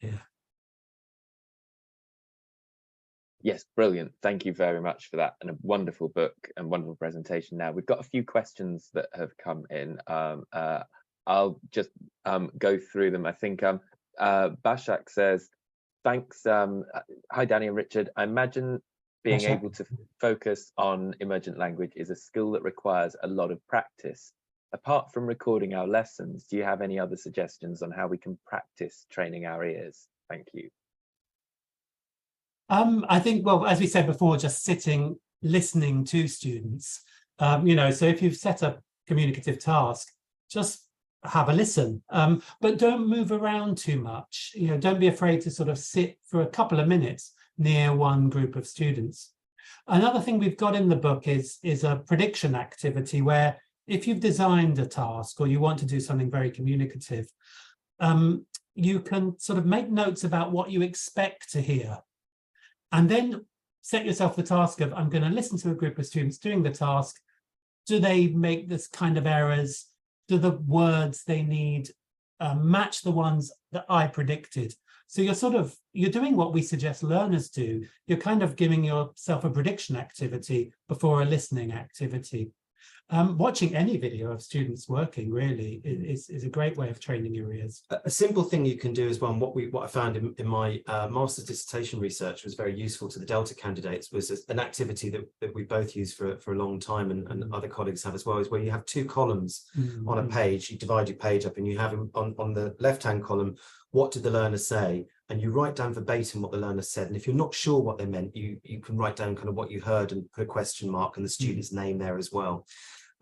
Yes, brilliant. Thank you very much for that, and a wonderful book and wonderful presentation. Now we've got a few questions that have come in. I'll just go through them. I think Bashak says, thanks. Hi, Danny and Richard. I imagine being able to focus on emergent language is a skill that requires a lot of practice. Apart from recording our lessons, do you have any other suggestions on how we can practice training our ears? Thank you. I think, well, as we said before, just sitting, listening to students, so if you've set a communicative task, just have a listen, but don't move around too much. Don't be afraid to sort of sit for a couple of minutes near one group of students. Another thing we've got in the book is a prediction activity where if you've designed a task or you want to do something very communicative, you can sort of make notes about what you expect to hear. And then set yourself the task of, I'm going to listen to a group of students doing the task. Do they make this kind of errors? Do the words they need match the ones that I predicted? So you're doing what we suggest learners do. You're kind of giving yourself a prediction activity before a listening activity. Watching any video of students working really is a great way of training your ears. A simple thing you can do as well, and what I found in my master's dissertation research was very useful to the Delta candidates, was an activity that we both use for a long time, and other colleagues have as well, is where you have two columns on a page. You divide your page up and you have on the left-hand column, what did the learner say? And you write down verbatim what the learner said. And if you're not sure what they meant, you can write down kind of what you heard and put a question mark and the student's name there as well.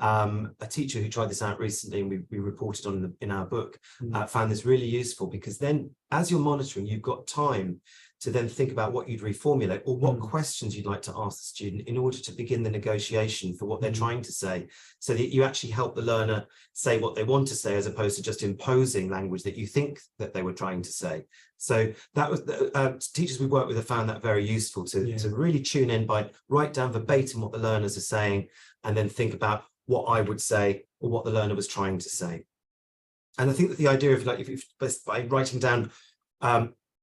A teacher who tried this out recently, and we reported on in our book, found this really useful, because then as you're monitoring, you've got time to then think about what you'd reformulate or what questions you'd like to ask the student in order to begin the negotiation for what they're trying to say, so that you actually help the learner say what they want to say, as opposed to just imposing language that you think that they were trying to say. So that was teachers we work with have found that very useful to really tune in by write down verbatim what the learners are saying, and then think about what I would say or what the learner was trying to say. And I think that the idea of, like, if by writing down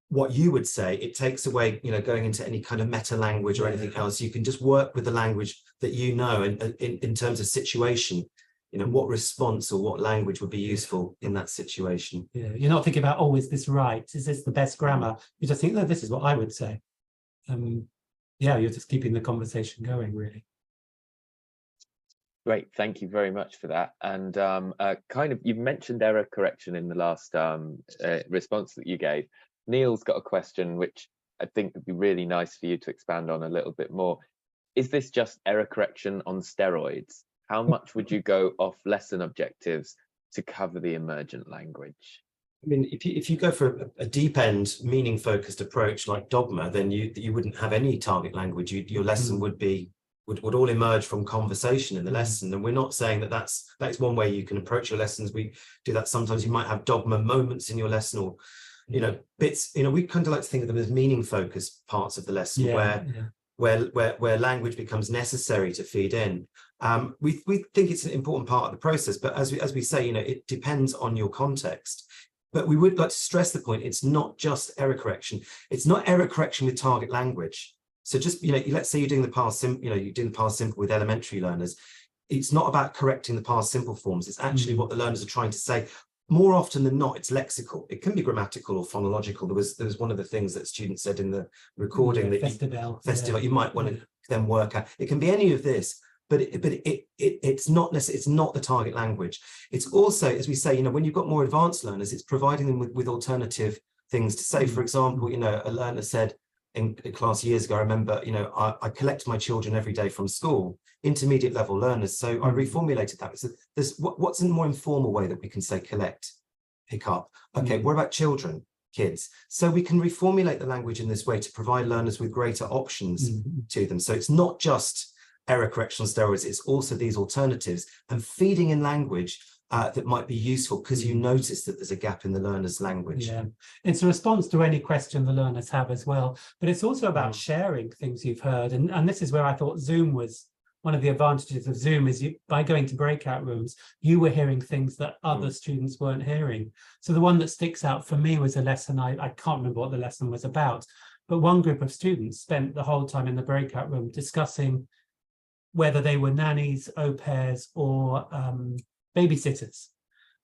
what you would say, it takes away, going into any kind of meta language or anything else. You can just work with the language that and in terms of situation, what response or what language would be useful in that situation. Yeah, you're not thinking about, oh, is this right? Is this the best grammar? You just think, no, this is what I would say. You're just keeping the conversation going, really. Great, thank you very much for that. And you mentioned error correction in the last response that you gave. Neil's got a question which I think would be really nice for you to expand on a little bit more. Is this just error correction on steroids? How much would you go off lesson objectives to cover the emergent language? I mean, if you go for a deep end meaning focused approach like dogma, then you wouldn't have any target language. Your lesson would all emerge from conversation in the lesson. And we're not saying that that's one way you can approach your lessons. We do that sometimes. You might have dogma moments in your lesson, or bits. We kind of like to think of them as meaning focused parts of the lesson, where language becomes necessary to feed in. We think it's an important part of the process, but as we say, it depends on your context. But we would like to stress the point: it's not just error correction. It's not error correction with target language. So just, let's say you're doing the past simple, you're doing the past simple with elementary learners. It's not about correcting the past simple forms. It's actually what the learners are trying to say. More often than not, it's lexical. It can be grammatical or phonological. There was one of the things that students said in the recording that festival, you might want to then work out. It can be any of this, but it's not necessarily, it's not the target language. It's also, as we say, when you've got more advanced learners, it's providing them with alternative things to say. For example, a learner said in class years ago, I remember, I collect my children every day from school, intermediate level learners. So I reformulated that. So what's a more informal way that we can say collect, pick up? Okay, what about children? Kids. So we can reformulate the language in this way to provide learners with greater options to them. So it's not just error correction on steroids, it's also these alternatives and feeding in language that might be useful because you notice that there's a gap in the learner's language. Yeah, it's a response to any question the learners have as well, but it's also about sharing things you've heard. And this is where I thought Zoom was, one of the advantages of Zoom is by going to breakout rooms, you were hearing things that other students weren't hearing. So the one that sticks out for me was a lesson, I can't remember what the lesson was about, but one group of students spent the whole time in the breakout room discussing whether they were nannies, au pairs, or babysitters.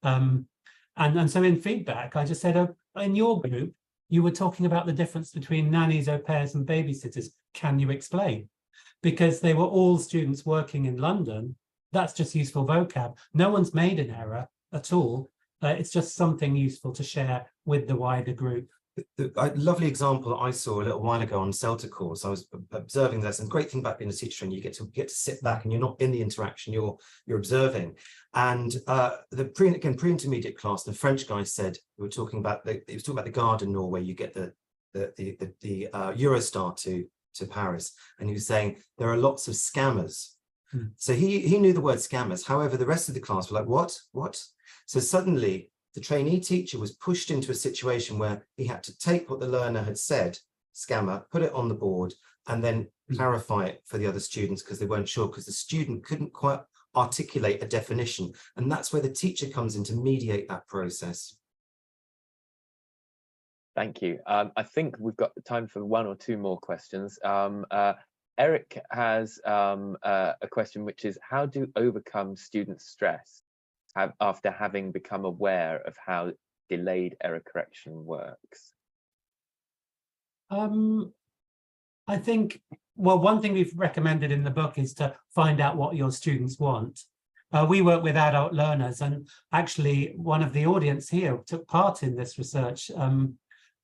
And so in feedback, I just said, in your group, you were talking about the difference between nannies, au pairs, and babysitters. Can you explain? Because they were all students working in London. That's just useful vocab. No one's made an error at all. It's just something useful to share with the wider group. A lovely example that I saw a little while ago on CELTA course, I was observing this, and the great thing about being a teacher training, you get to sit back and you're not in the interaction, you're observing. And the pre-intermediate class, the French guy said, we were talking about he was talking about the garden law where you get the Eurostar to Paris, and he was saying there are lots of scammers. So he knew the word scammers. However, the rest of the class were like, what? So suddenly the trainee teacher was pushed into a situation where he had to take what the learner had said, scammer, put it on the board, and then clarify it for the other students because they weren't sure, because the student couldn't quite articulate a definition. And that's where the teacher comes in to mediate that process. Thank you. I think we've got time for one or two more questions. Eric has a question, which is, how do you overcome student stress after having become aware of how delayed error correction works? I think, well, one thing we've recommended in the book is to find out what your students want. We work with adult learners, and actually one of the audience here took part in this research.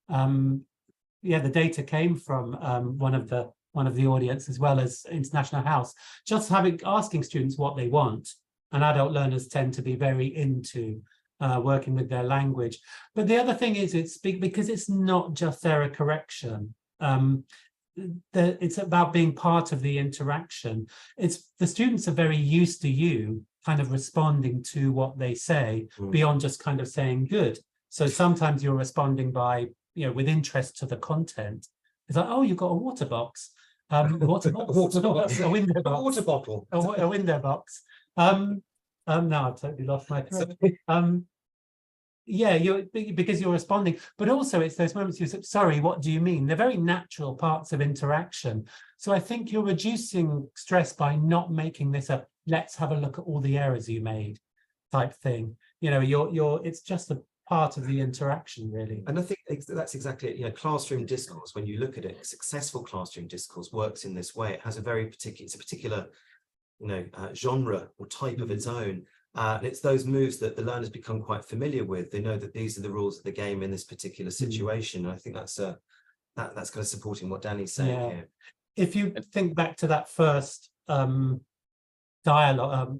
Yeah, the data came from one of the audience, as well as International House, just asking students what they want. And adult learners tend to be very into working with their language. But the other thing is, it's because it's not just error correction. It's about being part of the interaction. The students are very used to you kind of responding to what they say beyond just kind of saying good. So sometimes you're responding by, with interest to the content. It's like, oh, you've got a water box. Water box? A window box. A water bottle. A window box. No, I've totally lost my thread. Yeah, because you're responding, but also it's those moments you say, sorry, what do you mean? They're very natural parts of interaction. So I think you're reducing stress by not making this a let's have a look at all the errors you made type thing. It's just a part of the interaction, really. And I think that's exactly it. Classroom discourse, when you look at it, successful classroom discourse works in this way. It has a particular genre or type of its own. And it's those moves that the learners become quite familiar with. They know that these are the rules of the game in this particular situation. And I think that's kind of supporting what Danny's saying here. If you think back to that first dialogue,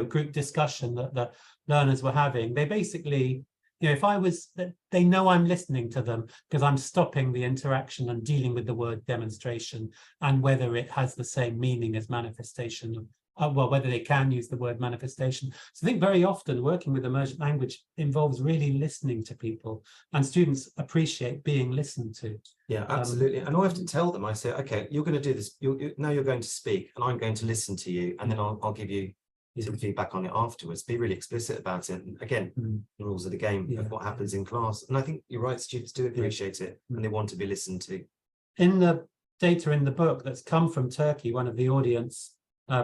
group discussion that the learners were having, they basically, they know I'm listening to them because I'm stopping the interaction and dealing with the word demonstration and whether it has the same meaning as manifestation. Whether they can use the word manifestation. So I think very often working with emergent language involves really listening to people, and students appreciate being listened to. Yeah, absolutely. And I have to tell them, I say, okay, you're going to do this. Now you're going to speak, and I'm going to listen to you, and then I'll give you some feedback on it afterwards. Be really explicit about it. And again, the rules of the game of what happens in class. And I think you're right, students do appreciate it, and they want to be listened to. In the data in the book that's come from Turkey, one of the audience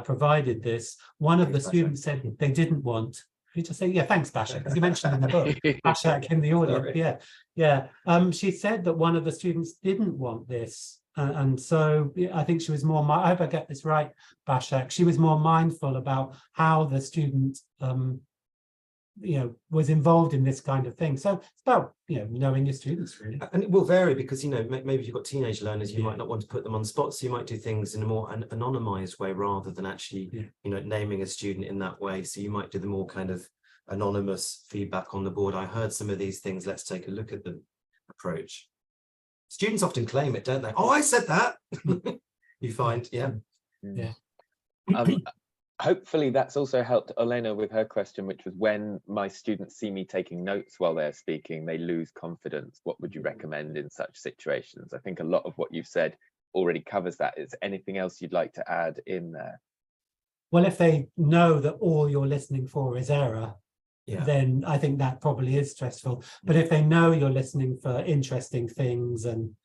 provided this. One of the students said they didn't want. You just say, yeah, thanks, Basha, because you mentioned in the book, Basha in the audience. Sorry. Yeah. She said that one of the students didn't want this And so I think she was more, I hope I get this right, Bashak, she was more mindful about how the student, was involved in this kind of thing. So it's about, knowing your students, really. And it will vary because, maybe if you've got teenage learners, you Yeah. might not want to put them on the spot. So you might do things in a more anonymized way rather than actually, naming a student in that way. So you might do the more kind of anonymous feedback on the board. I heard some of these things. Let's take a look at them approach. Students often claim it, don't they? Oh, I said that. You find, yeah. Hopefully that's also helped Elena with her question, which was, when my students see me taking notes while they're speaking, they lose confidence. What would you recommend in such situations? I think a lot of what you've said already covers that. Is anything else you'd like to add in there? Well, if they know that all you're listening for is error, Yeah. then I think that probably is stressful. But if they know you're listening for interesting things, and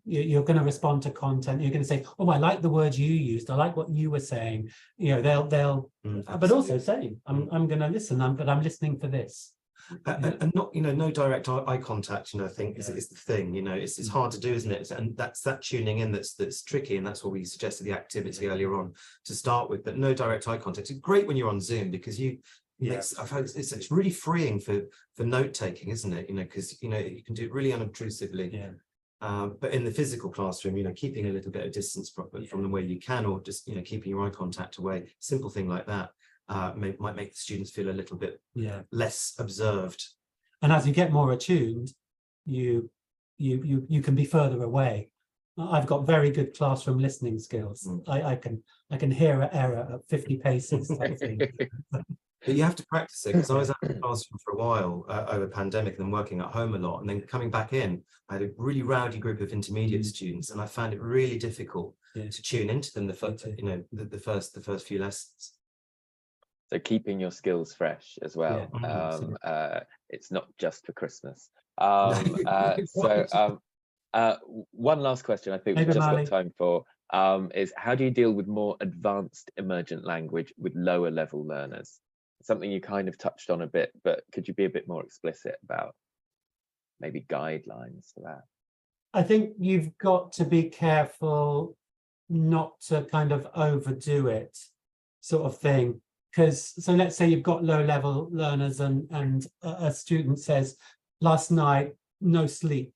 you're going to respond to content, you're going to say, oh, I like the word you used, I like what you were saying, they'll but also saying, I'm going to listen, but I'm listening for this. And not, no direct eye contact, I think is the thing, it's hard to do, isn't it? And that's that tuning in that's tricky, and that's what we suggested the activity earlier on to start with. But no direct eye contact. It's great when you're on Zoom because I've heard it's really freeing for note taking, isn't it? Because you can do it really unobtrusively. Yeah. But in the physical classroom, keeping a little bit of distance from them where you can, or just keeping your eye contact away, simple thing like that might make the students feel a little bit less observed. And as you get more attuned, you can be further away. I've got very good classroom listening skills. I can hear an error at 50 paces, I think. But you have to practice it, because I was out in the classroom for a while over pandemic, and then working at home a lot, and then coming back in, I had a really rowdy group of intermediate students, and I found it really difficult to tune into them the first few lessons. So keeping your skills fresh as well. It's not just for Christmas. One last question I think we've just got time for is, how do you deal with more advanced emergent language with lower level learners? Something you kind of touched on a bit, but could you be a bit more explicit about maybe guidelines for that? I think you've got to be careful not to kind of overdo it, sort of thing. So let's say you've got low level learners, and a student says, last night, no sleep.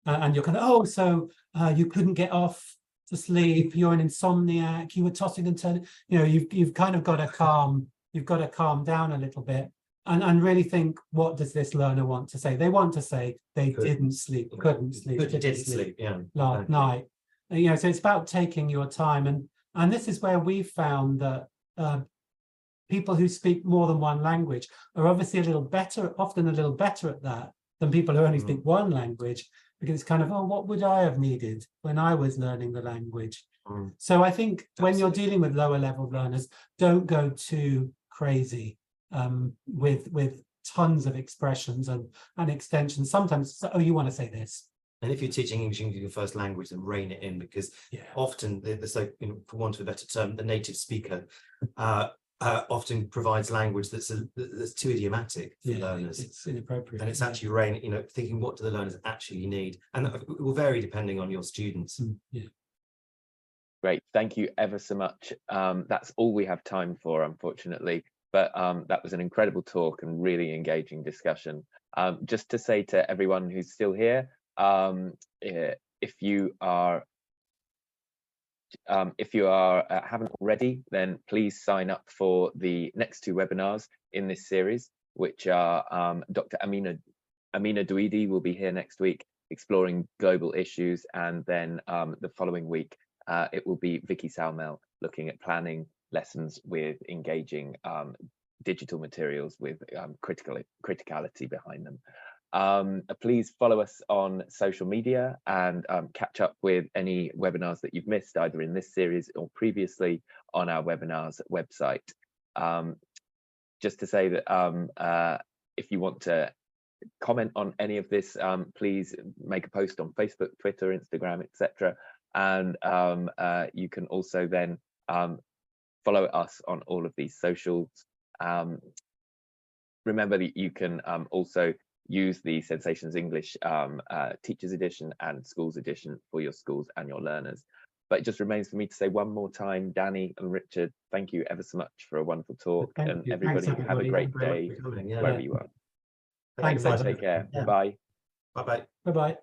And you're kind of, so you couldn't get off to sleep, you're an insomniac, you were tossing and turning, you've kind of got to calm down a little bit and really think, what does this learner want to say? They want to say they didn't sleep, couldn't sleep, didn't sleep last night. So it's about taking your time, and this is where we've found that people who speak more than one language are obviously often a little better at that than people who only speak one language, because it's kind of, what would I have needed when I was learning the language? So I think when you're dealing with lower level learners, don't go too crazy with tons of expressions and extensions. Sometimes, you want to say this. And if you're teaching English in your first language, then rein it in, because often, for want of a better term, the native speaker often provides language that's too idiomatic for learners. It's inappropriate. And it's actually thinking, what do the learners actually need? And it will vary depending on your students. Great, thank you ever so much. That's all we have time for, unfortunately, but that was an incredible talk and really engaging discussion. Just to say to everyone who's still here, if you haven't already, then please sign up for the next two webinars in this series, which are Dr. Amina Douidi will be here next week exploring global issues, and then the following week it will be Vicky Salmel looking at planning lessons with engaging digital materials with criticality behind them. Please follow us on social media and catch up with any webinars that you've missed, either in this series or previously, on our webinars website. Just to say that if you want to comment on any of this, please make a post on Facebook, Twitter, Instagram, etc. And you can also then follow us on all of these socials. Remember that you can also use the Sensations English Teachers Edition and Schools Edition for your schools and your learners. But it just remains for me to say one more time, Danny and Richard, thank you ever so much for a wonderful talk. Thank And you. everybody, Thanks, have a everybody. great Thank you very day much for coming. Yeah, wherever yeah. you are. Thanks, So Adam. take care. Yeah. Bye. Bye-bye. Bye-bye.